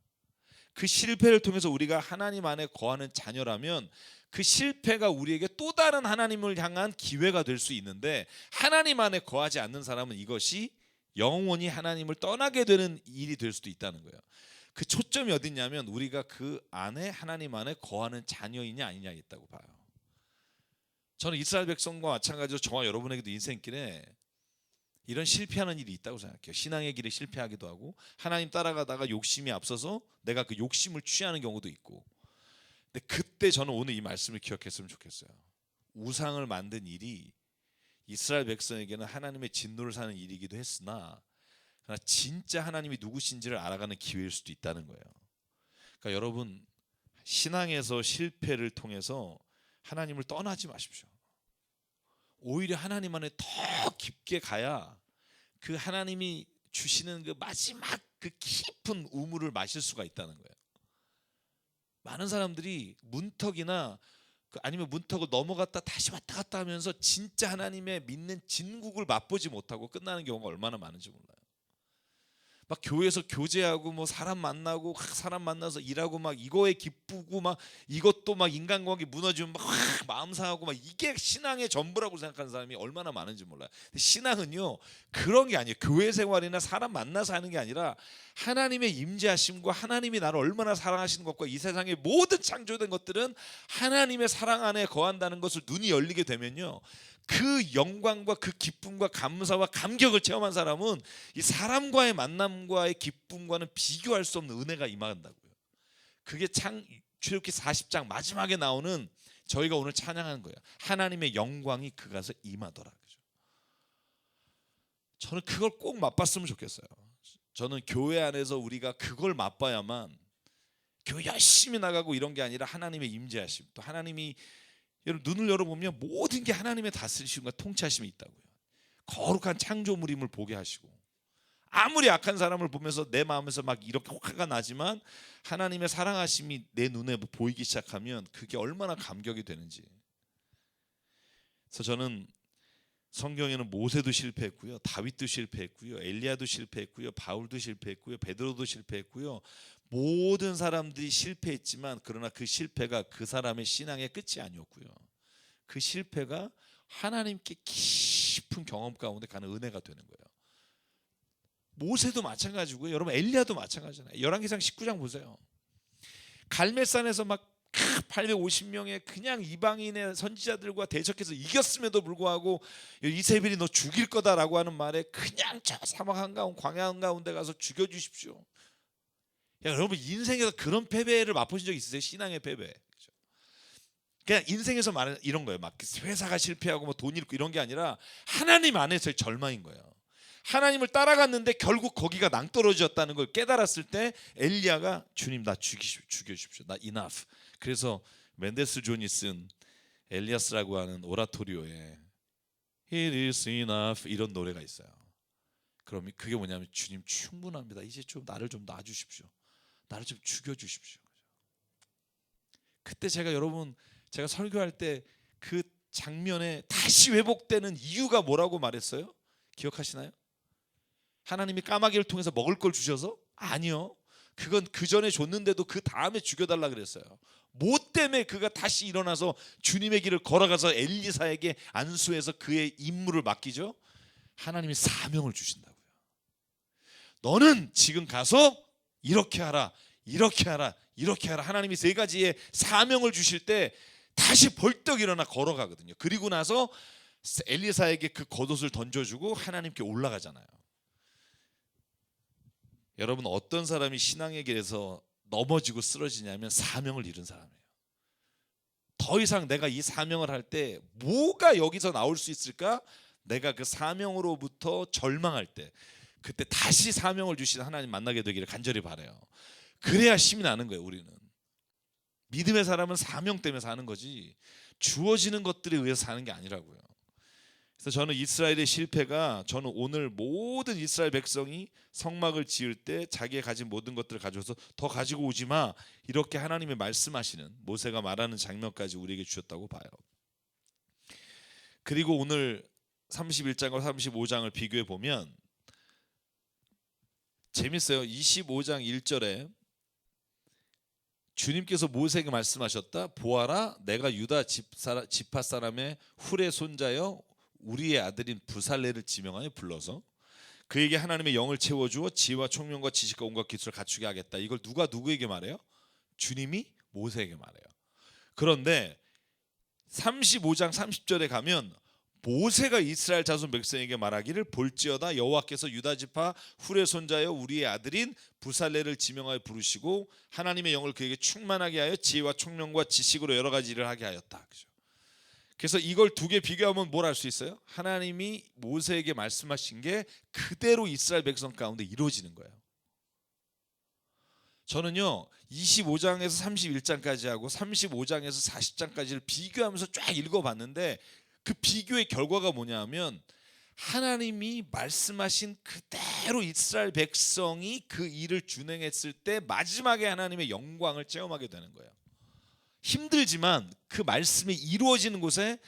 그 실패를 통해서 우리가 하나님 안에 거하는 자녀라면 그 실패가 우리에게 또 다른 하나님을 향한 기회가 될 수 있는데, 하나님 안에 거하지 않는 사람은 이것이 영원히 하나님을 떠나게 되는 일이 될 수도 있다는 거예요. 그 초점이 어디 있냐면, 우리가 그 안에 하나님 안에 거하는 자녀이냐 아니냐에 있다고 봐요. 저는 이스라엘 백성과 마찬가지로 저와 여러분에게도 인생길에 이런 실패하는 일이 있다고 생각해요. 신앙의 길에 실패하기도 하고, 하나님 따라가다가 욕심이 앞서서 내가 그 욕심을 취하는 경우도 있고. 근데 그때 저는 오늘 이 말씀을 기억했으면 좋겠어요. 우상을 만든 일이 이스라엘 백성에게는 하나님의 진노를 사는 일이기도 했으나, 그러나 진짜 하나님이 누구신지를 알아가는 기회일 수도 있다는 거예요. 그러니까 여러분, 신앙에서 실패를 통해서 하나님을 떠나지 마십시오. 오히려 하나님 안에 더 깊게 가야 그 하나님이 주시는 그 마지막 그 깊은 우물을 마실 수가 있다는 거예요. 많은 사람들이 문턱이나 아니면 문턱을 넘어갔다 다시 왔다 갔다 하면서 진짜 하나님의 믿는 진국을 맛보지 못하고 끝나는 경우가 얼마나 많은지 몰라요. 막 교회에서 교제하고 뭐 사람 만나고 사람 만나서 일하고 막 이거에 기쁘고 막 이것도 막 인간관계 무너지면 막 마음 상하고 막 이게 신앙의 전부라고 생각하는 사람이 얼마나 많은지 몰라요. 신앙은요 그런 게 아니에요. 교회 생활이나 사람 만나서 하는 게 아니라 하나님의 임재하심과 하나님이 나를 얼마나 사랑하시는 것과 이 세상의 모든 창조된 것들은 하나님의 사랑 안에 거한다는 것을 눈이 열리게 되면요, 그 영광과 그 기쁨과 감사와 감격을 체험한 사람은 이 사람과의 만남과의 기쁨과는 비교할 수 없는 은혜가 임한다고요. 그게 출애굽기 40장 마지막에 나오는 저희가 오늘 찬양하는 거예요. 하나님의 영광이 그가서 임하더라. 그죠? 저는 그걸 꼭 맛봤으면 좋겠어요. 저는 교회 안에서 우리가 그걸 맛봐야만, 교회 열심히 나가고 이런 게 아니라 하나님의 임재하심, 또 하나님이 여러분 눈을 열어보면 모든 게 하나님의 다스리심과 통치하심이 있다고요. 거룩한 창조물임을 보게 하시고, 아무리 악한 사람을 보면서 내 마음에서 막 이렇게 화가 나지만 하나님의 사랑하심이 내 눈에 보이기 시작하면 그게 얼마나 감격이 되는지. 그래서 저는 성경에는 모세도 실패했고요, 다윗도 실패했고요, 엘리야도 실패했고요, 바울도 실패했고요, 베드로도 실패했고요. 모든 사람들이 실패했지만, 그러나 그 실패가 그 사람의 신앙의 끝이 아니었고요. 그 실패가 하나님께 깊은 경험 가운데 가는 은혜가 되는 거예요. 모세도 마찬가지고요. 여러분 엘리야도 마찬가지잖아요. 열왕기상 19장 보세요. 갈멜산에서 막 850명의 그냥 이방인의 선지자들과 대적해서 이겼음에도 불구하고 이세벨이 너 죽일 거다라고 하는 말에 그냥 저 사막 한가운데 광야 한가운데 가서 죽여주십시오. 여러분 인생에서 그런 패배를 맛보신 적 있으세요? 신앙의 패배. 그렇죠? 그냥 인생에서 말하는 이런 거예요. 막 회사가 실패하고 뭐 돈 잃고 이런 게 아니라 하나님 안에서의 절망인 거예요. 하나님을 따라갔는데 결국 거기가 낭떠러지였다는 걸 깨달았을 때 엘리야가 주님 나 죽여주십시오. 나 enough. 그래서 멘데스 존이 쓴 엘리아스라고 하는 오라토리오에 It is enough 이런 노래가 있어요. 그럼 그게 뭐냐면 주님 충분합니다. 이제 좀 나를 좀 놔주십시오. 나를 좀 죽여주십시오. 그때 제가 설교할 때 그 장면에 다시 회복되는 이유가 뭐라고 말했어요? 기억하시나요? 하나님이 까마귀를 통해서 먹을 걸 주셔서? 아니요. 그건 그 전에 줬는데도 그 다음에 죽여달라 그랬어요. 뭐 때문에 그가 다시 일어나서 주님의 길을 걸어가서 엘리사에게 안수해서 그의 임무를 맡기죠? 하나님이 사명을 주신다고요. 너는 지금 가서 이렇게 하라, 이렇게 하라, 이렇게 하라. 하나님이 세 가지의 사명을 주실 때 다시 벌떡 일어나 걸어가거든요. 그리고 나서 엘리사에게 그 겉옷을 던져주고 하나님께 올라가잖아요. 여러분, 어떤 사람이 신앙의 길에서 넘어지고 쓰러지냐면 사명을 잃은 사람이에요. 더 이상 내가 이 사명을 할 때 뭐가 여기서 나올 수 있을까? 내가 그 사명으로부터 절망할 때, 그때 다시 사명을 주신 하나님 만나게 되기를 간절히 바라요. 그래야 힘이 나는 거예요. 우리는 믿음의 사람은 사명 때문에 사는 거지 주어지는 것들에 의해서 사는 게 아니라고요. 그래서 저는 이스라엘의 실패가, 저는 오늘 모든 이스라엘 백성이 성막을 지을 때 자기가 가진 모든 것들을 가져와서 더 가지고 오지 마, 이렇게 하나님의 말씀하시는, 모세가 말하는 장면까지 우리에게 주셨다고 봐요. 그리고 오늘 31장과 35장을 비교해 보면 재밌어요. 25장 1절에 주님께서 모세에게 말씀하셨다. 보아라, 내가 유다 지파 사람의 훌의 손자여 우리의 아들인 부살레를 지명하여 불러서 그에게 하나님의 영을 채워주어 지혜와 총명과 지식과 온갖 기술을 갖추게 하겠다. 이걸 누가 누구에게 말해요? 주님이 모세에게 말해요. 그런데 35장 30절에 가면 모세가 이스라엘 자손 백성에게 말하기를 볼지어다 여호와께서 유다 지파 훌의 손자여 우리의 아들인 부살레를 지명하여 부르시고 하나님의 영을 그에게 충만하게 하여 지혜와 총명과 지식으로 여러 가지 일을 하게 하였다. 그죠? 그래서 이걸 두 개 비교하면 뭘 알 수 있어요? 하나님이 모세에게 말씀하신 게 그대로 이스라엘 백성 가운데 이루어지는 거예요. 저는요 25장에서 31장까지 하고 35장에서 40장까지를 비교하면서 쫙 읽어봤는데 그 비교의 결과가 뭐냐면 하나님이 말씀하신 그대로 이스라엘 백성이 그 일을 준행했을 때 마지막에 하나님의 영광을 체험하게 되는 거예요. 힘들지만 그 말씀이 이루어지는 곳에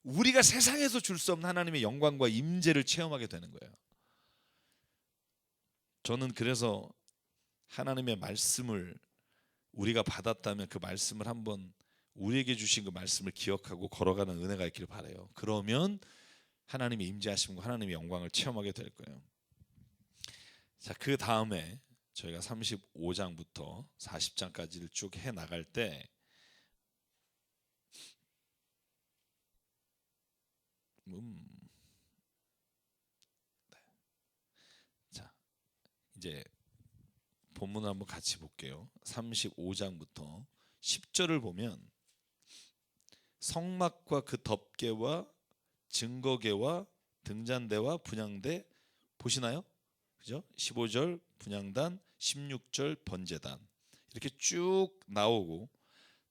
우리가 세상에서 줄 수 없는 하나님의 영광과 임재를 체험하게 되는 거예요. 저는 그래서 하나님의 말씀을 우리가 받았다면 그 말씀을 한번 우리에게 주신 그 말씀을 기억하고 걸어가는 은혜가 있기를 바라요. 그러면 하나님의 임재하심과 하나님의 영광을 체험하게 될 거예요. 자, 그 다음에 저희가 35장부터 40장까지를 쭉 해 나갈 때 자, 이제 본문을 한번 같이 볼게요. 35장부터 10절을 보면 성막과 그 덮개와 증거계와 등잔대와 분향대 보시나요? 그죠? 15절 분향단, 16절 번제단 이렇게 쭉 나오고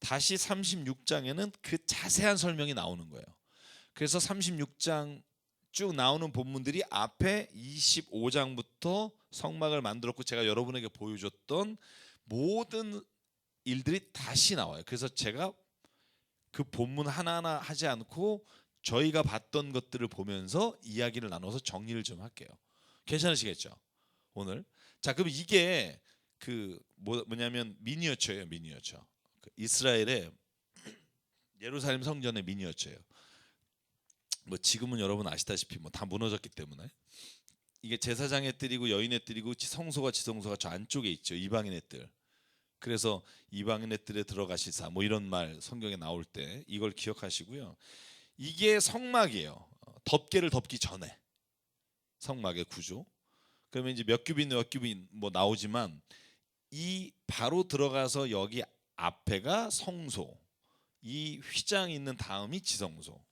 다시 36장에는 그 자세한 설명이 나오는 거예요. 그래서 36장 쭉 나오는 본문들이 앞에 25장부터 성막을 만들었고 제가 여러분에게 보여줬던 모든 일들이 다시 나와요. 그래서 제가 그 본문 하나하나 하지 않고 저희가 봤던 것들을 보면서 이야기를 나눠서 정리를 좀 할게요. 괜찮으시겠죠? 오늘. 자, 그럼 이게 그 뭐냐면 미니어처예요. 미니어처. 이스라엘의 예루살렘 성전의 미니어처예요. 뭐 지금은 여러분 아시다시피 뭐 다 무너졌기 때문에 이게 제사장의 뜰이고 여인의 뜰이고 성소가 지성소가 저 안쪽에 있죠. 이방인의 뜰. 그래서 이방인의 뜰에 들어가시사 뭐 이런 말 성경에 나올 때 이걸 기억하시고요. 이게 성막이에요. 덮개를 덮기 전에 성막의 구조. 그러면 이제 몇 규빗 뭐 나오지만 이 바로 들어가서 여기 앞에가 성소, 이 휘장 있는 다음이 지성소.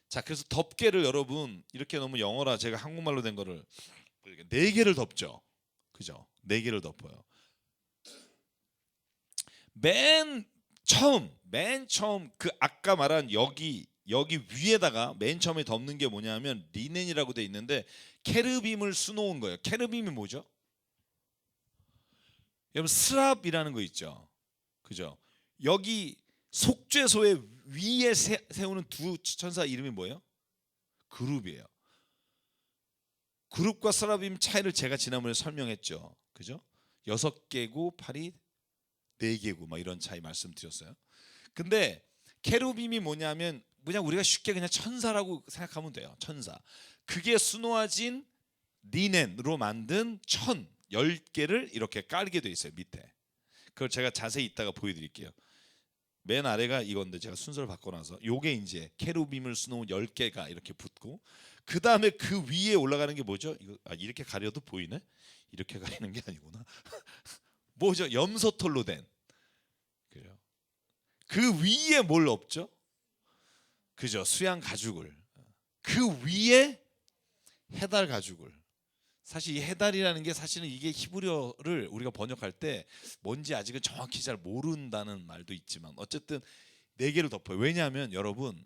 자, 그래서 덮개를 여러분 이렇게 너무 영어라 제가 한국말로 된 거를 4개를 덮죠. 그죠? 4개를 덮어요. 맨 처음 그 아까 말한 여기 위에다가 맨 처음에 덮는 게 뭐냐면 리넨이라고 돼 있는데 케르빔을 수놓은 거예요. 케르빔이 뭐죠? 여러분 스랍이라는 거 있죠. 그죠? 여기 속죄소의 위에 세우는 두 천사 이름이 뭐예요? 그룹이에요. 그룹과 스라빔 차이를 제가 지난번에 설명했죠. 그죠? 6개고 팔이 4개고 막 이런 차이 말씀드렸어요. 근데 케루빔이 뭐냐면 그냥 우리가 쉽게 그냥 천사라고 생각하면 돼요. 천사. 그게 수놓아진 리넨으로 만든 10개를 이렇게 깔게 돼 있어요. 밑에. 그걸 제가 자세히 이따가 보여드릴게요. 맨 아래가 이건데 제가 순서를 바꿔놔서 요게 이제 케루빔을 수놓은 10개가 이렇게 붙고, 그 다음에 그 위에 올라가는 게 뭐죠? 이거 이렇게 가려도 보이네? 이렇게 가리는 게 아니구나. 뭐죠? 염소털로 된. 그죠? 그 위에 뭘 엎죠? 그죠? 수양 가죽을. 그 위에 해달 가죽을. 사실 이 해달이라는 게 사실은 이게 히브리어를 우리가 번역할 때 뭔지 아직은 정확히 잘 모른다는 말도 있지만 어쨌든 4개를 덮어요. 왜냐하면 여러분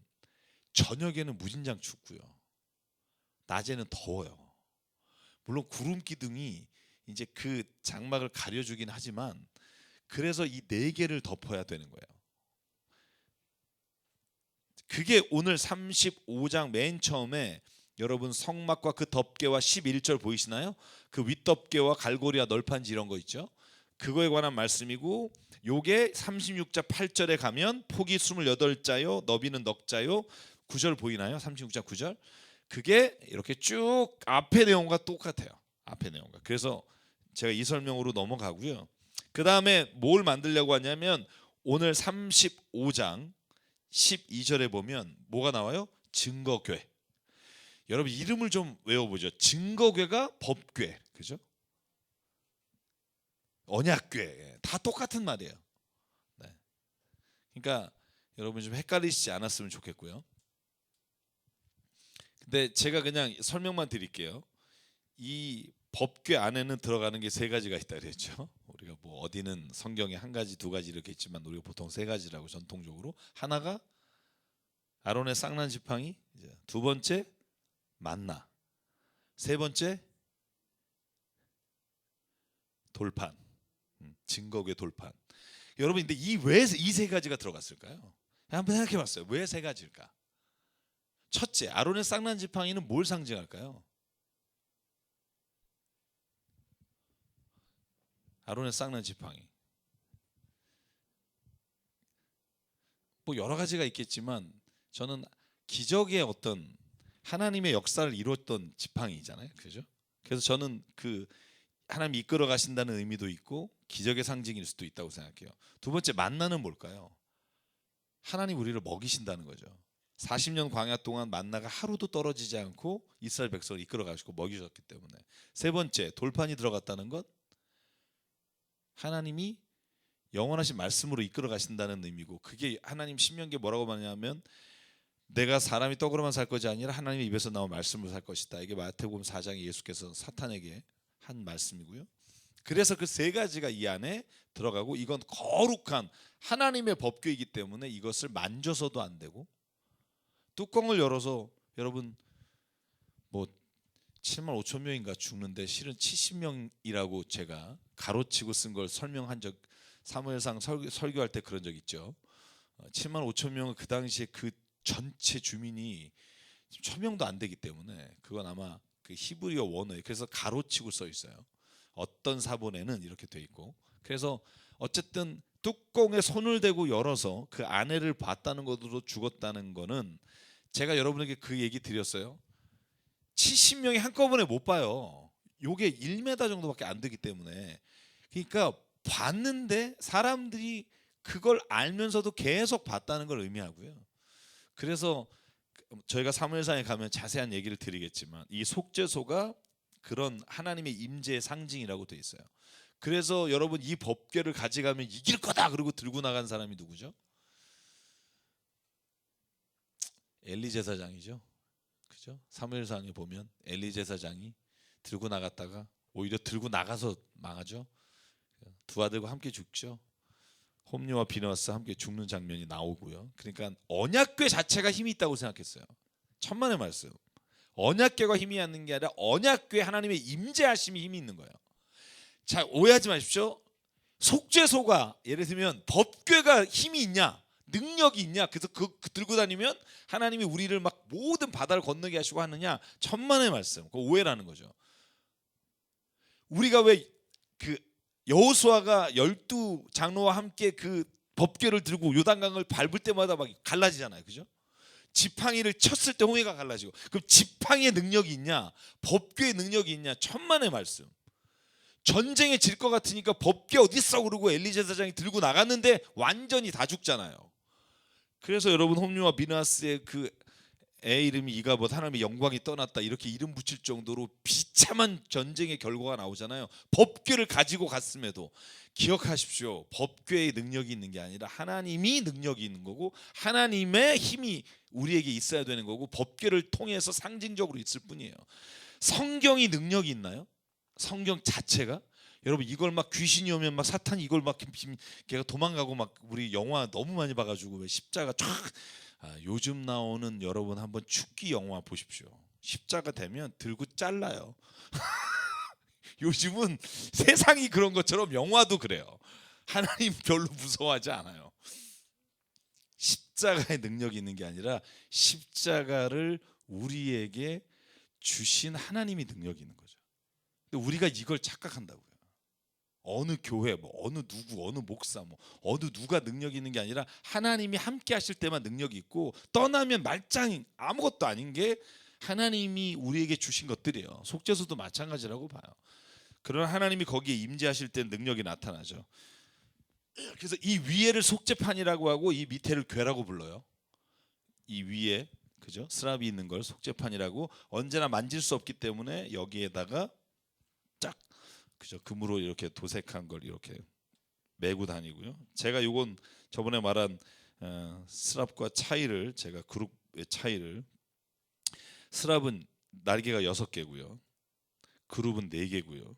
저녁에는 무진장 춥고요. 낮에는 더워요. 물론 구름 기둥이 이제 그 장막을 가려주긴 하지만 그래서 이 4개를 덮어야 되는 거예요. 그게 오늘 35장 맨 처음에 여러분 성막과 그 덮개와 11절 보이시나요? 그 윗덮개와 갈고리와 널판지 이런 거 있죠. 그거에 관한 말씀이고, 요게 36장 8절에 가면 폭이 28자요 너비는 넉자요. 9절 보이나요? 36장 9절. 그게 이렇게 쭉 앞의 내용과 똑같아요. 앞의 내용과. 그래서 제가 이 설명으로 넘어가고요. 그 다음에 뭘 만들려고 하냐면 오늘 35장 12절에 보면 뭐가 나와요? 증거궤. 여러분 이름을 좀 외워보죠. 증거궤가 법궤, 그죠? 언약궤 다 똑같은 말이에요. 네. 그러니까 여러분 좀 헷갈리시지 않았으면 좋겠고요. 근데 제가 그냥 설명만 드릴게요. 이 법궤 안에는 들어가는 게 3가지가 있다 그랬죠. 우리가 뭐 어디는 성경에 1가지, 2가지 이렇게 있지만 우리가 보통 3가지라고 전통적으로. 하나가 아론의 쌍난 지팡이, 2번째 만나, 3번째 돌판, 증거궤 돌판. 여러분 근데 왜 이 3가지가 들어갔을까요? 한번 생각해봤어요. 왜 3가지일까? 첫째, 아론의 쌍난 지팡이는 뭘 상징할까요? 아론의 쌍난 지팡이. 뭐 여러 가지가 있겠지만 저는 기적의 어떤 하나님의 역사를 이뤘던 지팡이잖아요, 그죠? 그래서 저는 그 하나님 이끌어 가신다는 의미도 있고 기적의 상징일 수도 있다고 생각해요. 2번째 만나는 뭘까요? 하나님 우리를 먹이신다는 거죠. 40년 광야 동안 만나가 하루도 떨어지지 않고 이스라엘 백성을 이끌어 가시고 먹이셨기 때문에. 3번째 돌판이 들어갔다는 것, 하나님이 영원하신 말씀으로 이끌어 가신다는 의미고, 그게 하나님 신명기에 뭐라고 말하냐면 내가 사람이 떡으로만 살 것이 아니라 하나님의 입에서 나온 말씀으로 살 것이다. 이게 마태복음 4장에 예수께서 사탄에게 한 말씀이고요. 그래서 그 3가지가 이 안에 들어가고, 이건 거룩한 하나님의 법궤이기 때문에 이것을 만져서도 안 되고, 뚜껑을 열어서 여러분 뭐 7만 5천 명인가 죽는데 실은 70명이라고 제가 가로치고 쓴 걸 설명한 적, 사무엘상 설교할 때 그런 적 있죠. 7만 5천 명은 그 당시에 그 전체 주민이 1,000명도 안 되기 때문에 그건 아마 그 히브리어 원어에, 그래서 가로치고 써 있어요. 어떤 사본에는 이렇게 돼 있고. 그래서 어쨌든 뚜껑에 손을 대고 열어서 그 안에를 봤다는 것으로 죽었다는 거는, 제가 여러분에게 그 얘기 드렸어요. 70명이 한꺼번에 못 봐요. 요게 1m 정도밖에 안 되기 때문에. 그러니까 봤는데 사람들이 그걸 알면서도 계속 봤다는 걸 의미하고요. 그래서 저희가 사무엘상에 가면 자세한 얘기를 드리겠지만 이 속죄소가 그런 하나님의 임재의 상징이라고 돼 있어요. 그래서 여러분 이 법궤를 가져가면 이길 거다 그러고 들고 나간 사람이 누구죠? 엘리 제사장이죠. 그죠? 사무엘상에 보면 엘리 제사장이 들고 나갔다가 오히려 들고 나가서 망하죠. 2 아들과 함께 죽죠. 홈리와 비너스 함께 죽는 장면이 나오고요. 그러니까 언약궤 자체가 힘이 있다고 생각했어요. 천만의 말씀. 언약궤가 힘이 있는 게 아니라 언약궤 하나님의 임재하심이 힘이 있는 거예요. 자, 오해하지 마십시오. 속죄소가 예를 들면 법궤가 힘이 있냐, 능력이 있냐, 그래서 그 들고 다니면 하나님이 우리를 막 모든 바다를 건너게 하시고 하느냐, 천만의 말씀. 그 오해라는 거죠. 우리가 왜 그 여호수아가 12장로와 함께 그 법궤를 들고 요단강을 밟을 때마다 막 갈라지잖아요. 그죠? 지팡이를 쳤을 때 홍해가 갈라지고. 그럼 지팡이의 능력이 있냐? 법궤의 능력이 있냐? 천만의 말씀. 전쟁에 질 것 같으니까 법궤 어디 있어 그러고 엘리 제사장이 들고 나갔는데 완전히 다 죽잖아요. 그래서 여러분 홈리와 비나스의 그 애 이름이 이가봇, 하나님의 영광이 떠났다 이렇게 이름 붙일 정도로 비참한 전쟁의 결과가 나오잖아요. 법궤를 가지고 갔음에도 기억하십시오. 법궤의 능력이 있는 게 아니라 하나님이 능력이 있는 거고 하나님의 힘이 우리에게 있어야 되는 거고 법궤를 통해서 상징적으로 있을 뿐이에요. 성경이 능력이 있나요? 성경 자체가? 여러분 이걸 막 귀신이 오면 막 사탄이 이걸 막 걔가 도망가고 막 우리 영화 너무 많이 봐가지고 왜 십자가 쫙 요즘 나오는 여러분 한번 축기 영화 보십시오. 십자가 되면 들고 잘라요. 요즘은 세상이 그런 것처럼 영화도 그래요. 하나님 별로 무서워하지 않아요. 십자가의 능력이 있는 게 아니라 십자가를 우리에게 주신 하나님이 능력이 있는 거죠. 근데 우리가 이걸 착각한다고요. 어느 교회, 뭐 어느 누구, 어느 목사, 뭐 어느 누가 능력이 있는 게 아니라 하나님이 함께 하실 때만 능력이 있고 떠나면 말짱 아무것도 아닌 게 하나님이 우리에게 주신 것들이에요. 속죄소도 마찬가지라고 봐요. 그러나 하나님이 거기에 임재하실 때 능력이 나타나죠. 그래서 이 위에를 속죄판이라고 하고 이 밑에를 궤라고 불러요. 이 위에 그죠? 스랍이 있는 걸 속죄판이라고, 언제나 만질 수 없기 때문에 여기에다가 쫙 그죠? 금으로 이렇게 도색한 걸 이렇게 메고 다니고요. 제가 요건 저번에 말한 스랍과 차이를, 제가 그룹의 차이를, 스랍은 날개가 6개고요. 그룹은 4개고요.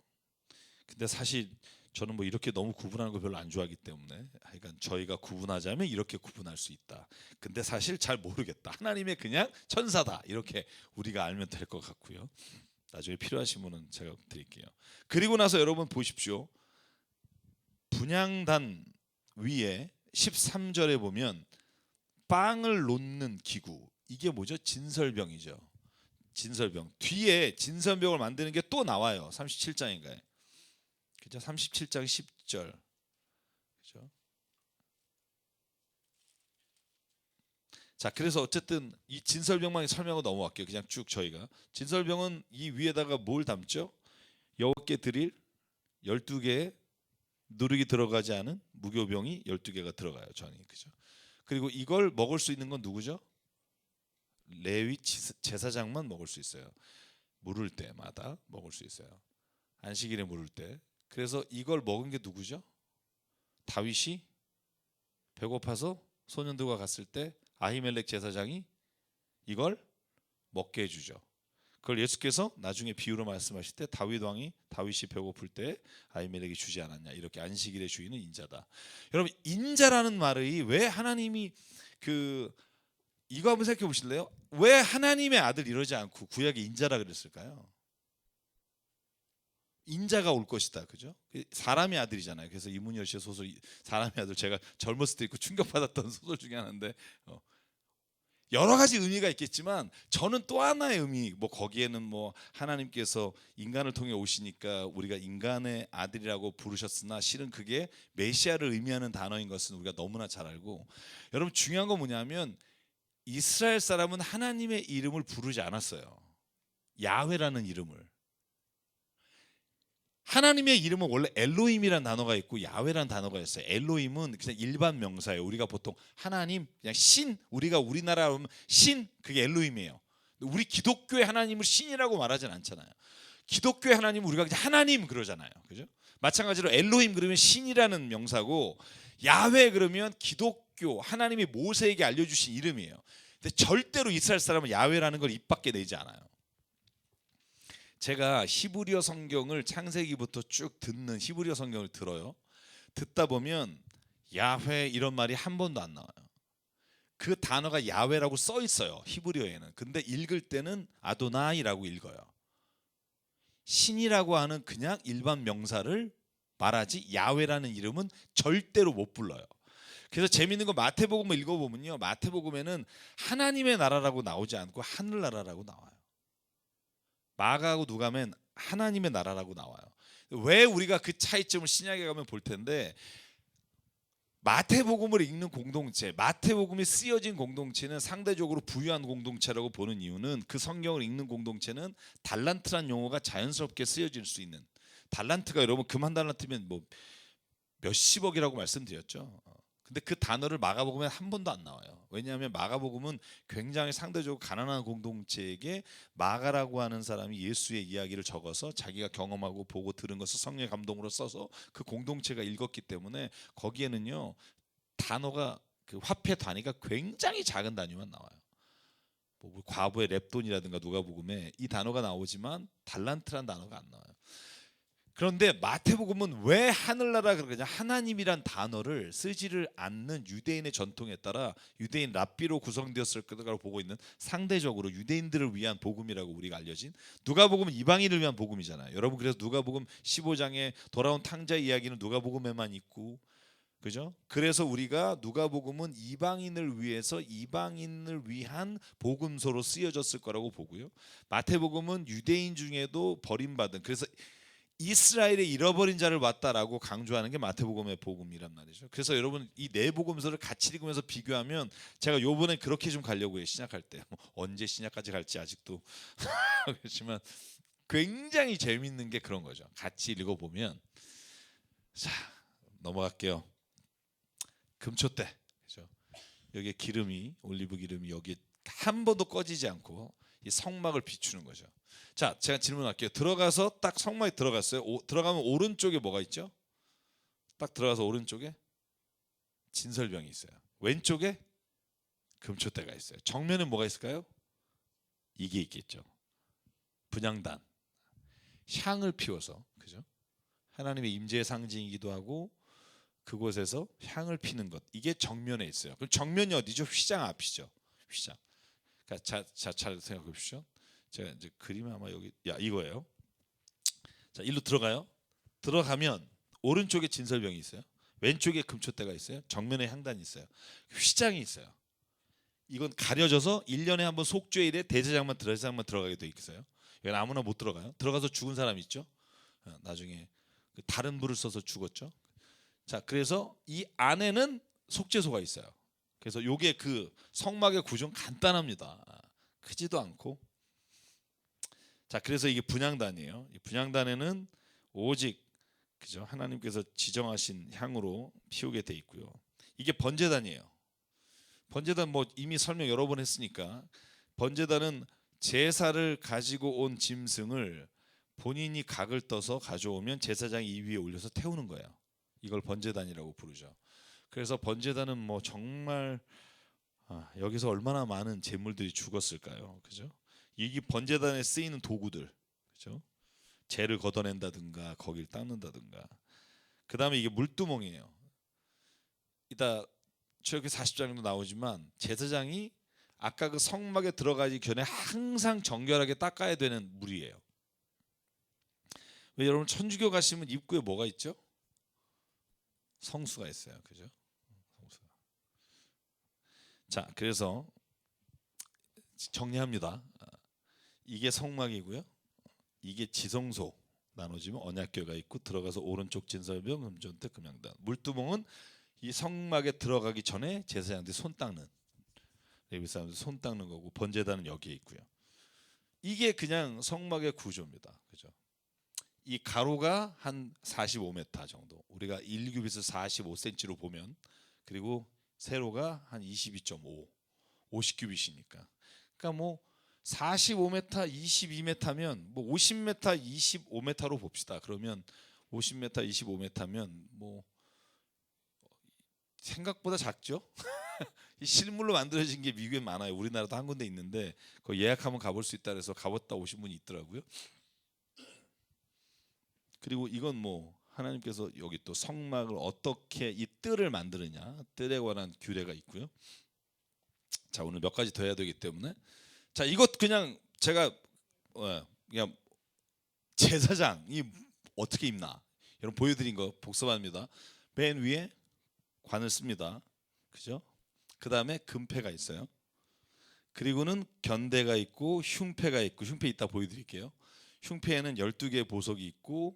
근데 사실 저는 뭐 이렇게 너무 구분하는 거 별로 안 좋아하기 때문에 하여간 저희가 구분하자면 이렇게 구분할 수 있다. 근데 사실 잘 모르겠다. 하나님의 그냥 천사다. 이렇게 우리가 알면 될 것 같고요. 나중에 필요하신 분은 제가 드릴게요. 그리고 나서 여러분 보십시오. 분향단 위에 13절에 보면 빵을 놓는 기구, 이게 뭐죠? 진설병이죠. 진설병. 뒤에 진설병을 만드는 게 또 나와요. 37장인가요? 그죠? 37장 10절. 그죠? 자, 그래서 어쨌든 이 진설병만 설명하고 넘어갈게요. 그냥 쭉 저희가. 진설병은 이 위에다가 뭘 담죠? 여호와께 드릴 12개의 누룩이 들어가지 않은 무교병이 12개가 들어가요. 전이. 그죠? 그리고 이걸 먹을 수 있는 건 누구죠? 레위 제사장만 먹을 수 있어요. 물을 때마다 먹을 수 있어요. 안식일에 물을 때. 그래서 이걸 먹은 게 누구죠? 다윗이 배고파서 소년들과 갔을 때 아히멜렉 제사장이 이걸 먹게 해주죠. 그걸 예수께서 나중에 비유로 말씀하실 때 다윗이 배고플 때 아히멜렉이 주지 않았냐, 이렇게 안식일의 주인은 인자다. 여러분 인자라는 말이 왜 하나님이 이거 한번 생각해 보실래요? 왜 하나님의 아들 이러지 않고 구약에 인자라 그랬을까요? 인자가 올 것이다, 그죠? 사람의 아들이잖아요. 그래서 이문열 씨의 소설 사람의 아들, 제가 젊었을 때 읽고 충격받았던 소설 중에 하나인데 여러 가지 의미가 있겠지만 저는 또 하나의 의미, 뭐 거기에는 뭐 하나님께서 인간을 통해 오시니까 우리가 인간의 아들이라고 부르셨으나 실은 그게 메시아를 의미하는 단어인 것은 우리가 너무나 잘 알고, 여러분 중요한 건 뭐냐면 이스라엘 사람은 하나님의 이름을 부르지 않았어요. 야훼라는 이름을. 하나님의 이름은 원래 엘로힘이라는 단어가 있고 야훼라는 단어가 있어요. 엘로힘은 그냥 일반 명사예요. 우리가 보통 하나님, 그냥 신, 우리가 우리나라로 하면 신, 그게 엘로힘이에요. 우리 기독교의 하나님을 신이라고 말하진 않잖아요. 기독교의 하나님은 우리가 그냥 하나님 그러잖아요. 그죠? 마찬가지로 엘로힘 그러면 신이라는 명사고, 야훼 그러면 기독교 하나님이 모세에게 알려주신 이름이에요. 근데 절대로 이스라엘 사람은 야훼라는 걸 입 밖에 내지 않아요. 제가 히브리어 성경을 창세기부터 쭉 듣는 히브리어 성경을 들어요. 듣다 보면 야훼 이런 말이 한 번도 안 나와요. 그 단어가 야훼라고 써 있어요, 히브리어에는. 근데 읽을 때는 아도나이라고 읽어요. 신이라고 하는 그냥 일반 명사를 말하지 야훼라는 이름은 절대로 못 불러요. 그래서 재밌는 거 마태복음을 읽어보면요, 마태복음에는 하나님의 나라라고 나오지 않고 하늘나라라고 나와요. 마가하고 누가면 하나님의 나라라고 나와요. 왜 우리가 그 차이점을 신약에 가면 볼 텐데, 마태복음을 읽는 공동체, 마태복음이 쓰여진 공동체는 상대적으로 부유한 공동체라고 보는 이유는, 그 성경을 읽는 공동체는 달란트란 용어가 자연스럽게 쓰여질 수 있는, 달란트가 여러분 금한 달란트면 뭐 몇십억이라고 말씀드렸죠. 근데 그 단어를 마가복음에 한 번도 안 나와요. 왜냐하면 마가복음은 굉장히 상대적으로 가난한 공동체에게 마가라고 하는 사람이 예수의 이야기를 적어서 자기가 경험하고 보고 들은 것을 성령의 감동으로 써서 그 공동체가 읽었기 때문에 거기에는요, 단어가, 그 화폐 단위가 굉장히 작은 단위만 나와요. 뭐 과부의 렙돈이라든가 누가복음에 이 단어가 나오지만 달란트란 단어가 안 나와요. 그런데 마태복음은 왜 하늘나라 그러냐, 하나님이란 단어를 쓰지를 않는 유대인의 전통에 따라 유대인 랍비로 구성되었을 거라고 보고 있는, 상대적으로 유대인들을 위한 복음이라고 우리가 알려진, 누가복음은 이방인을 위한 복음이잖아요. 여러분, 그래서 누가복음 15장에 돌아온 탕자 이야기는 누가복음에만 있고, 그죠? 그래서 우리가 누가복음은 이방인을 위해서 이방인을 위한 복음서로 쓰여졌을 거라고 보고요. 마태복음은 유대인 중에도 버림받은, 그래서 이스라엘의 잃어버린 자를 왔다라고 강조하는 게 마태복음의 복음이란 말이죠. 그래서 여러분 이 네 복음서를 같이 읽으면서 비교하면, 제가 요번에 그렇게 좀 가려고 해요. 신약할 때 언제 신약까지 갈지 아직도 그렇지만 굉장히 재밌는 게 그런 거죠. 같이 읽어보면, 자, 넘어갈게요. 금초대, 그죠? 여기에 기름이, 올리브 기름이 여기 한 번도 꺼지지 않고 이 성막을 비추는 거죠. 자, 제가 질문할게요. 들어가서 딱 성막에 들어갔어요. 들어가면 오른쪽에 뭐가 있죠? 딱 들어가서 오른쪽에 진설병이 있어요. 왼쪽에 금초대가 있어요. 정면에 뭐가 있을까요? 이게 있겠죠. 분향단, 향을 피워서, 그죠? 하나님의 임재의 상징이기도 하고 그곳에서 향을 피는 것, 이게 정면에 있어요. 그럼 정면이 어디죠? 휘장 앞이죠. 휘장. 그러니까 잘 생각해 보십시오. 제가 이제 그림 아마 여기, 이거예요. 자, 일로 들어가요. 들어가면 오른쪽에 진설병이 있어요. 왼쪽에 금초대가 있어요. 정면에 향단이 있어요. 휘장이 있어요. 이건 가려져서 1년에 한 번 속죄일에 대제사장만 들어가게 돼 있어요. 이건 아무나 못 들어가요. 들어가서 죽은 사람 있죠. 나중에 다른 불을 써서 죽었죠. 자, 그래서 이 안에는 속죄소가 있어요. 그래서 요게 그 성막의 구조는 간단합니다. 크지도 않고. 자, 그래서 이게 분향단이에요. 이 분향단에는 오직, 그죠, 하나님께서 지정하신 향으로 피우게 돼 있고요. 이게 번제단이에요. 번제단 뭐 이미 설명 여러 번 했으니까, 번제단은 제사를 가지고 온 짐승을 본인이 각을 떠서 가져오면 제사장이 이 위에 올려서 태우는 거예요. 이걸 번제단이라고 부르죠. 그래서 번제단은 뭐 정말 여기서 얼마나 많은 제물들이 죽었을까요, 그죠? 이게 번제단에 쓰이는 도구들, 그죠? 재를 걷어낸다든가 거기를 닦는다든가. 그 다음에 이게 물두멍이에요. 이따 출애굽기 40장도 나오지만 제사장이 아까 그 성막에 들어가기 전에 항상 정결하게 닦아야 되는 물이에요. 왜 여러분 천주교 가시면 입구에 뭐가 있죠? 성수가 있어요, 그죠? 성수가. 자, 그래서 정리합니다. 이게 성막이고요. 이게 지성소, 나눠지면 언약궤가 있고, 들어가서 오른쪽 진설병, 금전대, 금향단. 물두멍은 이 성막에 들어가기 전에 제사장들이 손 닦는, 레위 사람들 손 닦는 거고, 번제단은 여기에 있고요. 이게 그냥 성막의 구조입니다, 그죠? 이 가로가 한 45m 정도, 우리가 1규빗을 45cm로 보면, 그리고 세로가 한 22.5, 50규빗이니까. 그러니까 뭐 45m, 22m면 뭐 50m, 25m로 봅시다. 그러면 50m, 25m면 뭐 생각보다 작죠? 이 실물로 만들어진 게 미국에 많아요. 우리나라도 한 군데 있는데 그 예약하면 가볼 수 있다 그래서 가봤다 오신 분이 있더라고요. 그리고 이건 뭐 하나님께서 여기 또 성막을 어떻게 이 뜰을 만드느냐, 뜰에 관한 규례가 있고요. 자, 오늘 몇 가지 더 해야 되기 때문에, 자, 이것 그냥 제가 그냥 제사장이 어떻게 입나 여러분 보여드린 거 복습합니다. 맨 위에 관을 씁니다, 그죠? 그 다음에 금패가 있어요. 그리고는 견대가 있고 흉패가 있고, 흉패 이따 보여드릴게요. 흉패에는 12개의 보석이 있고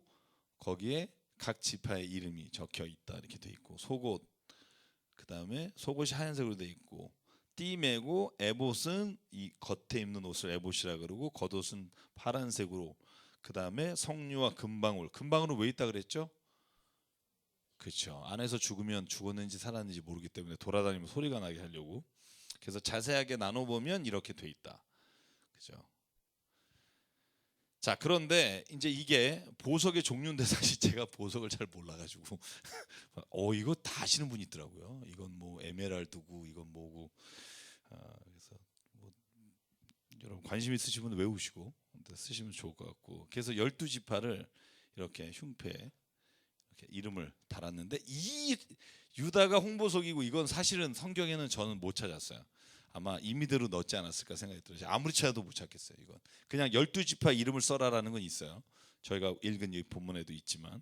거기에 각 지파의 이름이 적혀 있다 이렇게 돼 있고, 속옷, 그다음에 속옷이 하얀색으로 돼 있고, 띠 매고, 에봇은 이 겉에 입는 옷을 에봇이라 그러고, 겉옷은 파란색으로, 그다음에 석류와 금방울. 금방울은 왜 있다 그랬죠? 그렇죠. 안에서 죽으면 죽었는지 살았는지 모르기 때문에 돌아다니면 소리가 나게 하려고. 그래서 자세하게 나눠 보면 이렇게 돼 있다. 그죠? 자, 그런데 이제 이게 보석의 종류인데 사실 제가 보석을 잘 몰라가지고 이거 다 아시는 분이 있더라고요. 이건 뭐 에메랄드고 이건 뭐고. 그래서 뭐 여러분 관심 있으신 분은 외우시고 쓰시면 좋을 것 같고. 그래서 12지파를 이렇게 흉패에 이렇게 이름을 달았는데, 이 유다가 홍보석이고 이건 사실은 성경에는 저는 못 찾았어요. 아마 임의대로 넣지 않았을까 생각이 들어요. 아무리 찾아도 못 찾겠어요. 이건 그냥 12지파 이름을 써라라는 건 있어요. 저희가 읽은 이 본문에도 있지만.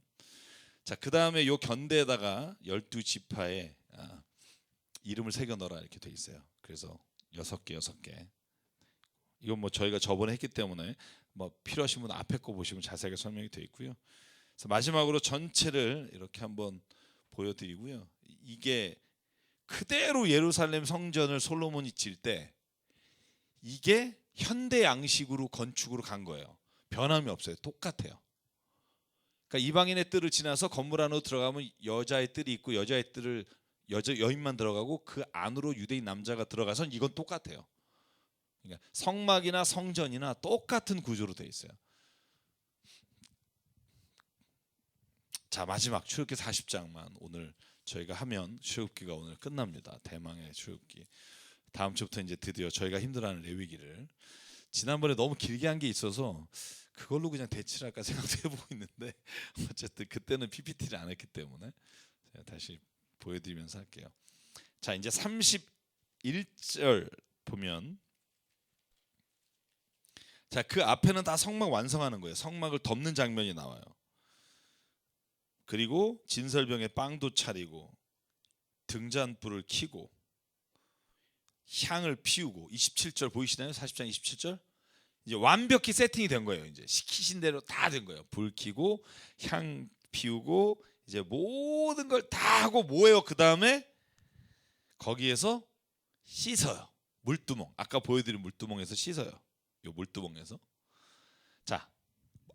자, 그 다음에 요 견대에다가 12지파의 이름을 새겨 넣어라 이렇게 돼 있어요. 그래서 6개. 이건 뭐 저희가 저번에 했기 때문에 뭐 필요하신 분 앞에 거 보시면 자세하게 설명이 되어 있고요. 그래서 마지막으로 전체를 이렇게 한번 보여드리고요. 이게 그대로 예루살렘 성전을 솔로몬이 질 때 이게 현대 양식으로 건축으로 간 거예요. 변함이 없어요. 똑같아요. 그러니까 이방인의 뜰을 지나서 건물 안으로 들어가면 여자의 뜰이 있고, 여자의 뜰을 여인만 들어가고, 그 안으로 유대인 남자가 들어가선 이건 똑같아요. 그러니까 성막이나 성전이나 똑같은 구조로 되어 있어요. 자, 마지막 출애굽기 40장만 오늘 저희가 하면 출애굽기가 오늘 끝납니다. 대망의 출애굽기. 다음 주부터 이제 드디어 저희가 힘들어하는 레위기를, 지난번에 너무 길게 한 게 있어서 그걸로 그냥 대치를 할까 생각도 해보고 있는데, 어쨌든 그때는 PPT를 안 했기 때문에 제가 다시 보여드리면서 할게요. 자, 이제 31절 보면, 자, 그 앞에는 다 성막 완성하는 거예요. 성막을 덮는 장면이 나와요. 그리고 진설병에 빵도 차리고 등잔불을 켜고 향을 피우고, 27절 보이시나요? 40장 27절 이제 완벽히 세팅이 된 거예요. 이제 시키신 대로 다 된 거예요. 불 켜고 향 피우고 이제 모든 걸 다 하고 뭐예요? 그 다음에 거기에서 씻어요. 물두멍, 아까 보여드린 물두멍에서 씻어요. 요 물두멍에서. 자,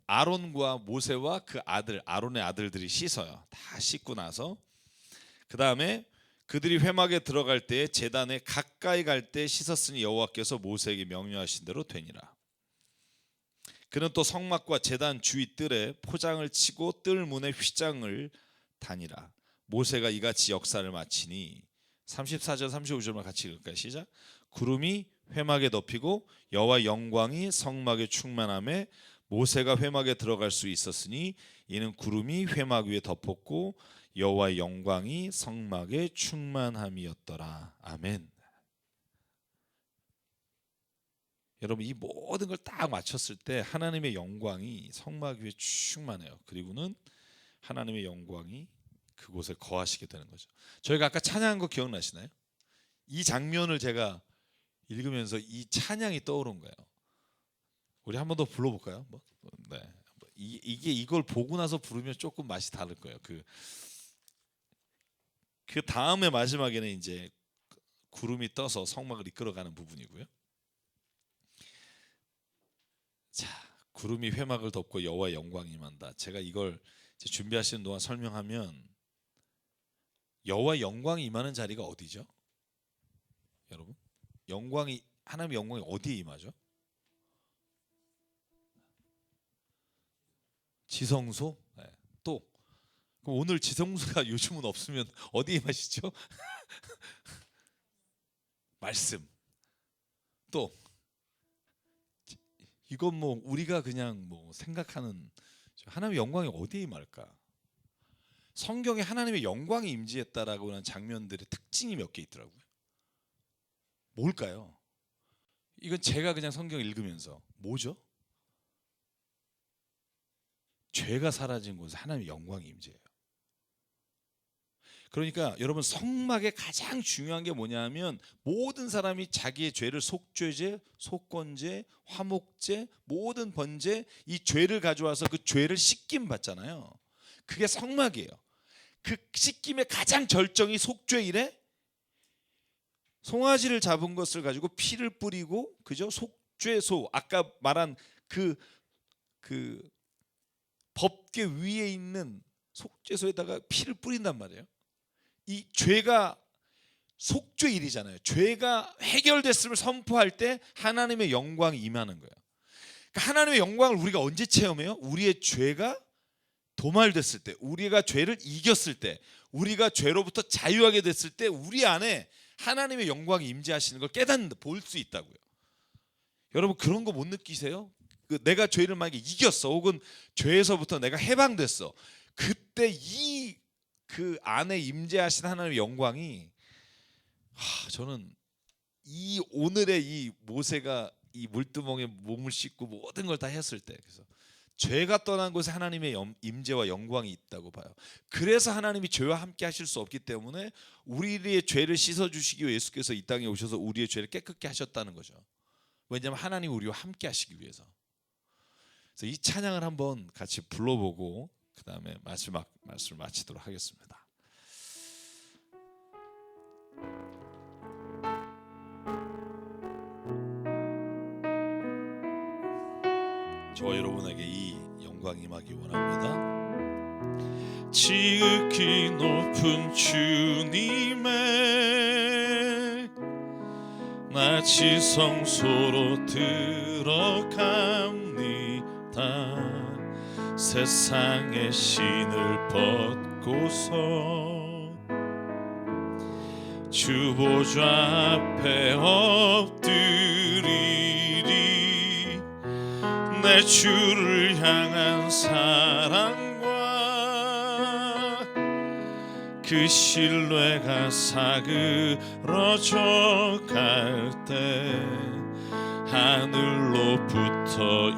아론과 모세와 그 아들, 아론의 아들들이 씻어요. 다 씻고 나서 그 다음에 그들이 회막에 들어갈 때 제단에 가까이 갈 때 씻었으니 여호와께서 모세에게 명령하신 대로 되니라. 그는 또 성막과 제단 주위 뜰에 포장을 치고 뜰 문에 휘장을 다니라. 모세가 이같이 역사를 마치니, 34절 35절만 같이 읽을까요? 시작. 구름이 회막에 덮이고 여호와의 영광이 성막에 충만함에 모세가 회막에 들어갈 수 있었으니 이는 구름이 회막 위에 덮었고 여호와의 영광이 성막에 충만함이었더라. 아멘. 여러분, 이 모든 걸 딱 맞췄을 때 하나님의 영광이 성막 위에 충만해요. 그리고는 하나님의 영광이 그곳에 거하시게 되는 거죠. 저희가 아까 찬양한 거 기억나시나요? 이 장면을 제가 읽으면서 이 찬양이 떠오른 거예요. 우리 한 번 더 불러볼까요? 네. 이게 이걸 보고 나서 부르면 조금 맛이 다를 거예요. 그 다음에 마지막에는 이제 구름이 떠서 성막을 이끌어가는 부분이고요. 자, 구름이 회막을 덮고 여호와의 영광이 임한다. 제가 이걸 준비하시는 동안 설명하면, 여호와의 영광이 임하는 자리가 어디죠? 여러분, 하나님의 영광이 어디에 임하죠? 지성소? 네. 또 그럼 오늘 지성소가 요즘은 없으면 어디에 임하시죠? 말씀. 또 이건 뭐 우리가 그냥 뭐 생각하는, 하나님의 영광이 어디에 임할까? 성경에 하나님의 영광이 임재했다라고 하는 장면들의 특징이 몇 개 있더라고요. 뭘까요? 이건 제가 그냥 성경 읽으면서 뭐죠? 죄가 사라진 곳에 하나님의 영광이 임재해요. 그러니까 여러분, 성막의 가장 중요한 게 뭐냐면, 모든 사람이 자기의 죄를 속죄제, 속건제, 화목제, 모든 번제, 이 죄를 가져와서 그 죄를 씻김 받잖아요. 그게 성막이에요. 그 씻김의 가장 절정이 속죄일에 송아지를 잡은 것을 가지고 피를 뿌리고, 그죠? 속죄소, 아까 말한 그 법궤 위에 있는 속죄소에다가 피를 뿌린단 말이에요. 이 죄가 속죄일이잖아요. 죄가 해결됐음을 선포할 때 하나님의 영광이 임하는 거예요. 그러니까 하나님의 영광을 우리가 언제 체험해요? 우리의 죄가 도말됐을 때, 우리가 죄를 이겼을 때, 우리가 죄로부터 자유하게 됐을 때 우리 안에 하나님의 영광이 임재하시는 걸 깨닫는다, 볼 수 있다고요. 여러분 그런 거 못 느끼세요? 내가 죄를 만약에 이겼어, 혹은 죄에서부터 내가 해방됐어, 그때 그 안에 임재하신 하나님의 영광이, 저는 이 오늘의 이 모세가 이 물두멍에 몸을 씻고 모든 걸 다 했을 때, 그래서 죄가 떠난 곳에 하나님의 임재와 영광이 있다고 봐요. 그래서 하나님이 죄와 함께 하실 수 없기 때문에 우리의 죄를 씻어주시기 위해 예수께서 이 땅에 오셔서 우리의 죄를 깨끗게 하셨다는 거죠. 왜냐하면 하나님이 우리와 함께 하시기 위해서. 그래서 이 찬양을 한번 같이 불러보고 그 다음에 말씀을 마치도록 하겠습니다. 저와 여러분에게 이 영광이 임하기 원합니다. 지극히 높은 주님의 낮이 성소로 들어갑니다. 세상의 신을 벗고서 주 보좌 앞에 엎드리리. 내 주를 향한 사랑과 그 신뢰가 사그러져 갈 때 하늘로부터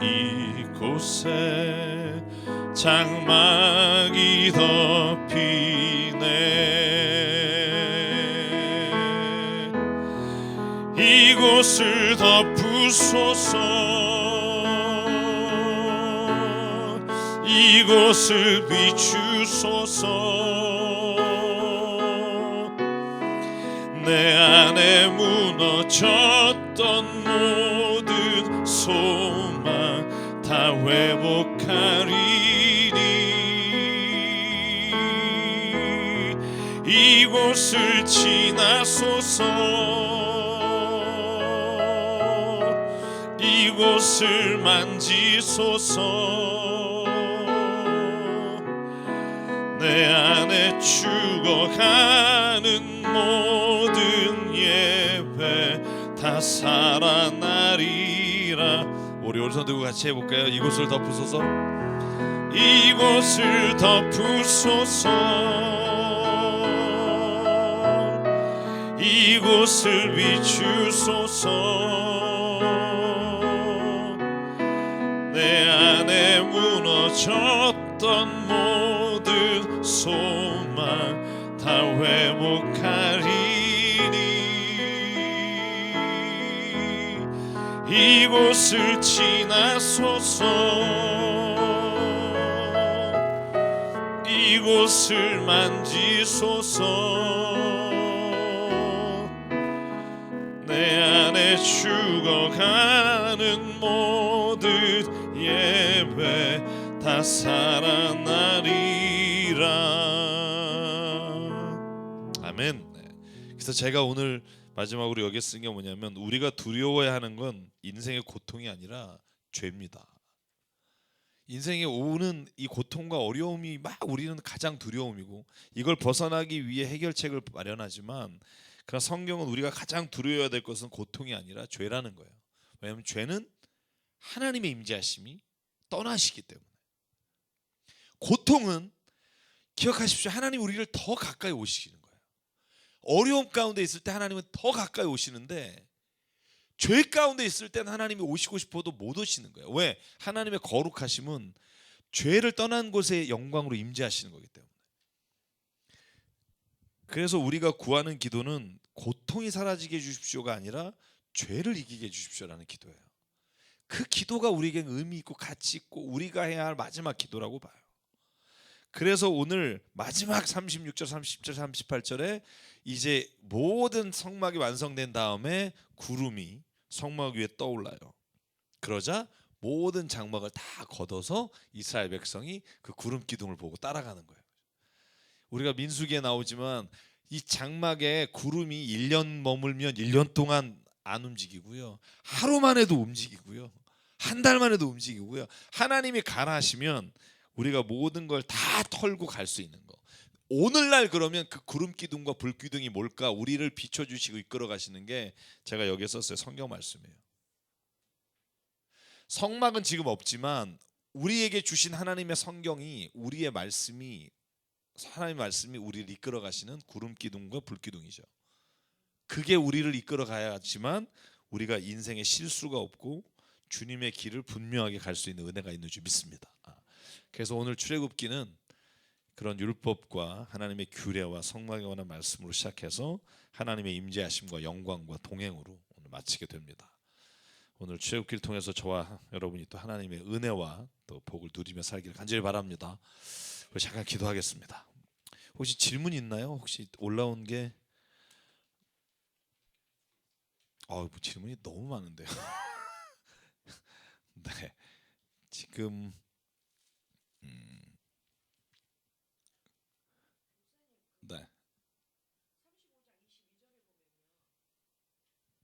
이곳에 장막이 덮이네. 이곳을 덮으소서. 이곳을 비추소서. 내 안에 무너졌던 모든 소망 다 회복하리니. 이곳을 지나소서. 이곳을 만지소서. 내 안에 죽어가는 모든 예배 다 살아나리라. 우리 오른손 들고 같이 해볼까요? 이곳을 덮으소서. 이곳을 덮으소서. 이곳을 비추소서. 내 안에 무너졌던 모든 소망 다 회복하리니. 이곳을 지나소서. 이곳을 만지소서. 내 안에 죽어가는 모든 예배 다 살아나리라. 아멘. 그래서 제가 오늘 마지막으로 여기 쓴 게 뭐냐면, 우리가 두려워야 하는 건 인생의 고통이 아니라 죄입니다. 인생에 오는 이 고통과 어려움이 막 우리는 가장 두려움이고, 이걸 벗어나기 위해 해결책을 마련하지만, 그러나 성경은 우리가 가장 두려워야 될 것은 고통이 아니라 죄라는 거예요. 왜냐하면 죄는 하나님의 임재하심이 떠나시기 때문에. 고통은 기억하십시오. 하나님 우리를 더 가까이 오시는 거예요. 어려움 가운데 있을 때 하나님은 더 가까이 오시는데, 죄 가운데 있을 때는 하나님이 오시고 싶어도 못 오시는 거예요. 왜? 하나님의 거룩하심은 죄를 떠난 곳에 영광으로 임재하시는 거기 때문에. 그래서 우리가 구하는 기도는 고통이 사라지게 해주십시오가 아니라 죄를 이기게 해주십시오라는 기도예요. 그 기도가 우리에게 의미 있고 가치 있고 우리가 해야 할 마지막 기도라고 봐요. 그래서 오늘 마지막 36절, 30절, 38절에 이제 모든 성막이 완성된 다음에 구름이 성막 위에 떠올라요. 그러자 모든 장막을 다 걷어서 이스라엘 백성이 그 구름 기둥을 보고 따라가는 거예요. 우리가 민수기에 나오지만 이 장막에 구름이 1년 머물면 1년 동안 안 움직이고요. 하루만 해도 움직이고요. 한 달만 해도 움직이고요. 하나님이 가라 하시면 우리가 모든 걸 다 털고 갈 수 있는 거. 오늘날 그러면 그 구름 기둥과 불 기둥이 뭘까? 우리를 비춰 주시고 이끌어 가시는 게 제가 여기에 썼어요. 성경 말씀이에요. 성막은 지금 없지만 우리에게 주신 하나님의 성경이 우리의 말씀이 하나님의 말씀이 우리를 이끌어 가시는 구름 기둥과 불 기둥이죠. 그게 우리를 이끌어 가야지만 우리가 인생에 실수가 없고 주님의 길을 분명하게 갈 수 있는 은혜가 있는 줄 믿습니다. 그래서 오늘 출애굽기는 그런 율법과 하나님의 규례와 성막에 관한 말씀으로 시작해서 하나님의 임재하심과 영광과 동행으로 오늘 마치게 됩니다. 오늘 출애굽기를 통해서 저와 여러분이 또 하나님의 은혜와 또 복을 누리며 살기를 간절히 바랍니다. 우리 잠깐 기도하겠습니다. 혹시 질문 있나요? 혹시 올라온 게 뭐 질문이 너무 많은데요. 네, 지금 네,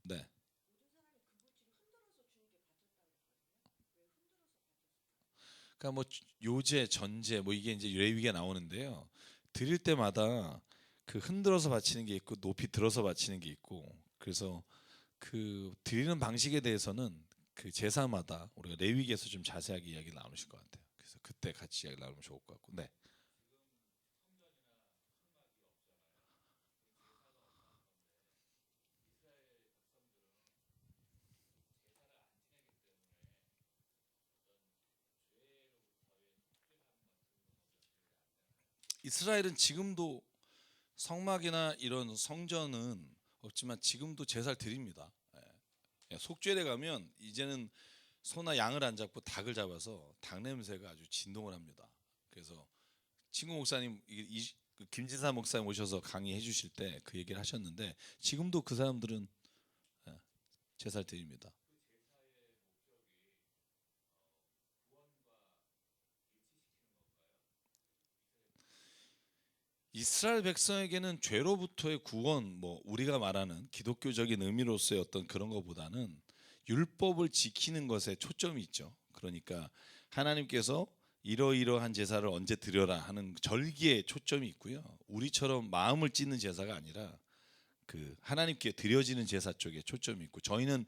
네. 그러니까 뭐 요제, 전제 뭐 이게 이제 레위기가 나오는데요. 드릴 때마다 그 흔들어서 바치는 게 있고 높이 들어서 바치는 게 있고 그래서 그 드리는 방식에 대해서는 그 제사마다 우리가 레위기에서 좀 자세하게 이야기를 나누실 것 같아요. 그래서 그때 같이 이야기 나누면 좋을 것 같고. 네. 이스라엘은 지금도 성막이나 이런 성전은 없지만 지금도 제사를 드립니다. 속죄에 가면 이제는 소나 양을 안 잡고 닭을 잡아서 닭 냄새가 아주 진동을 합니다. 그래서 친구 목사님 그 김진사 목사님 오셔서 강의해 주실 때 그 얘기를 하셨는데 지금도 그 사람들은 제사를 드립니다. 이스라엘 백성에게는 죄로부터의 구원, 뭐 우리가 말하는 기독교적인 의미로서의 어떤 그런 것보다는 율법을 지키는 것에 초점이 있죠. 그러니까 하나님께서 이러이러한 제사를 언제 드려라 하는 절기에 초점이 있고요. 우리처럼 마음을 찢는 제사가 아니라 그 하나님께 드려지는 제사 쪽에 초점이 있고 저희는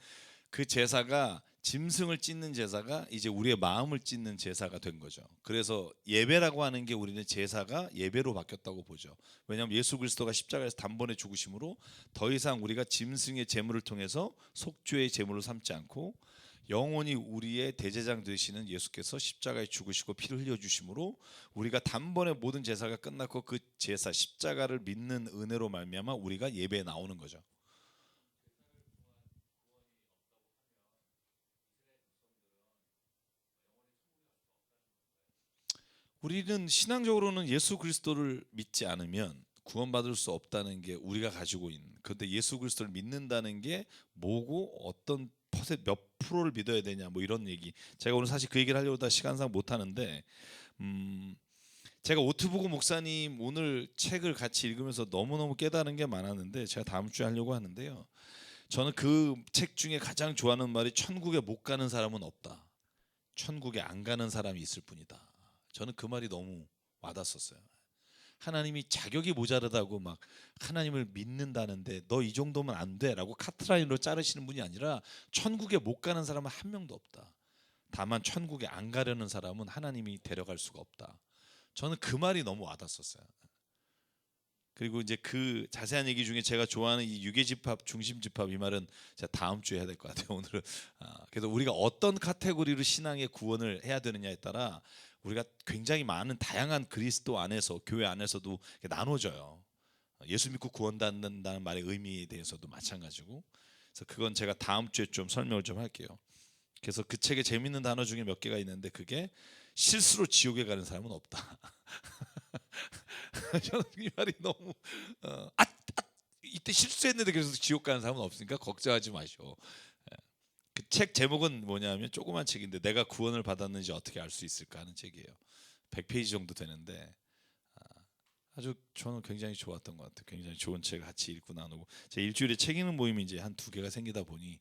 그 제사가 짐승을 찢는 제사가 이제 우리의 마음을 찢는 제사가 된 거죠. 그래서 예배라고 하는 게 우리는 제사가 예배로 바뀌었다고 보죠. 왜냐하면 예수 그리스도가 십자가에서 단번에 죽으심으로 더 이상 우리가 짐승의 제물을 통해서 속죄의 제물을 삼지 않고 영원히 우리의 대제장 되시는 예수께서 십자가에 죽으시고 피를 흘려 주심으로 우리가 단번에 모든 제사가 끝났고 그 제사 십자가를 믿는 은혜로 말미암아 우리가 예배에 나오는 거죠. 우리는 신앙적으로는 예수 그리스도를 믿지 않으면 구원받을 수 없다는 게 우리가 가지고 있는. 그런데 예수 그리스도를 믿는다는 게 뭐고 어떤 몇 프로를 믿어야 되냐 뭐 이런 얘기. 제가 오늘 사실 그 얘기를 하려고 다 시간상 못 하는데 제가 오트보고 목사님 오늘 책을 같이 읽으면서 너무너무 깨달은 게 많았는데 제가 다음 주에 하려고 하는데요. 저는 그 책 중에 가장 좋아하는 말이 천국에 못 가는 사람은 없다. 천국에 안 가는 사람이 있을 뿐이다. 저는 그 말이 너무 와닿았었어요. 하나님이 자격이 모자르다고 막 하나님을 믿는다는데 너 이 정도면 안 돼라고 카트라인으로 자르시는 분이 아니라 천국에 못 가는 사람은 한 명도 없다. 다만 천국에 안 가려는 사람은 하나님이 데려갈 수가 없다. 저는 그 말이 너무 와닿았었어요. 그리고 이제 그 자세한 얘기 중에 제가 좋아하는 이 유계집합, 중심집합 이 말은 제가 다음 주에 해야 될 것 같아요. 오늘은 그래서 우리가 어떤 카테고리로 신앙의 구원을 해야 되느냐에 따라 우리가 굉장히 많은 다양한 그리스도 안에서 교회 안에서도 나눠져요. 예수 믿고 구원받는다는 말의 의미에 대해서도 마찬가지고. 그래서 그건 제가 다음 주에 좀 설명을 좀 할게요. 그래서 그 책에 재밌는 단어 중에 몇 개가 있는데 그게 실수로 지옥에 가는 사람은 없다. 저는 이 말이 너무 이때 실수했는데 그래서 지옥 가는 사람은 없으니까 걱정하지 마시오. 그 책 제목은 뭐냐면 조그만 책인데 내가 구원을 받았는지 어떻게 알 수 있을까 하는 책이에요. 100페이지 정도 되는데 아주 저는 굉장히 좋았던 것 같아요. 굉장히 좋은 책 같이 읽고 나누고 제 일주일에 책 읽는 모임이 이제 한 2개가 생기다 보니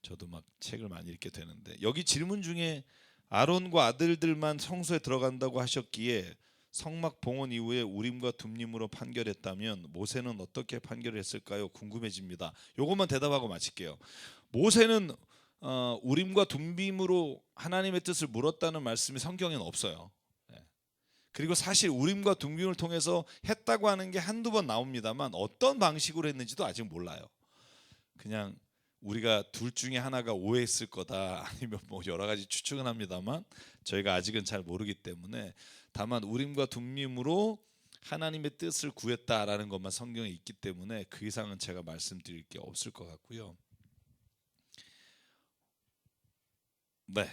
저도 막 책을 많이 읽게 되는데 여기 질문 중에 아론과 아들들만 성소에 들어간다고 하셨기에 성막 봉헌 이후에 우림과 둠림으로 판결했다면 모세는 어떻게 판결을 했을까요? 궁금해집니다. 요것만 대답하고 마칠게요. 모세는 우림과 둠빔으로 하나님의 뜻을 물었다는 말씀이 성경에는 없어요. 그리고 사실 우림과 둠빔을 통해서 했다고 하는 게 한두 번 나옵니다만 어떤 방식으로 했는지도 아직 몰라요. 그냥 우리가 둘 중에 하나가 오해했을 거다 아니면 뭐 여러 가지 추측은 합니다만 저희가 아직은 잘 모르기 때문에 다만 우림과 둠밈으로 하나님의 뜻을 구했다라는 것만 성경에 있기 때문에 그 이상은 제가 말씀드릴 게 없을 것 같고요. 네.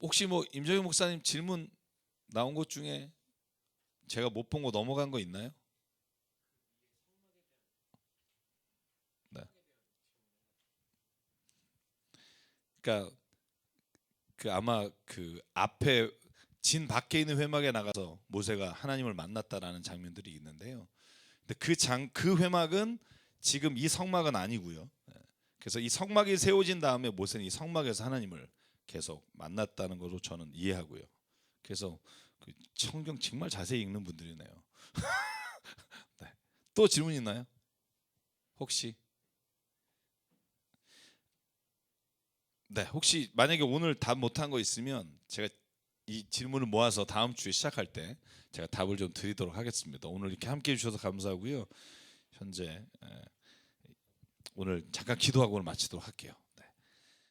혹시 뭐 임정희 목사님 질문 나온 것 중에 제가 못 본 거 넘어간 거 있나요? 네. 그러니까 그 아마 그 앞에 진 밖에 있는 회막에 나가서 모세가 하나님을 만났다라는 장면들이 있는데요. 근데 그 회막은 지금 이 성막은 아니고요. 그래서 이 성막이 세워진 다음에 모세는 이 성막에서 하나님을 계속 만났다는 것으로 저는 이해하고요. 그래서 그 성경 정말 자세히 읽는 분들이네요. 네. 또 질문 있나요? 혹시? 네, 혹시 만약에 오늘 답 못한 거 있으면 제가 이 질문을 모아서 다음 주에 시작할 때 제가 답을 좀 드리도록 하겠습니다. 오늘 이렇게 함께 해주셔서 감사하고요. 현재 오늘 잠깐 기도하고 마치도록 할게요.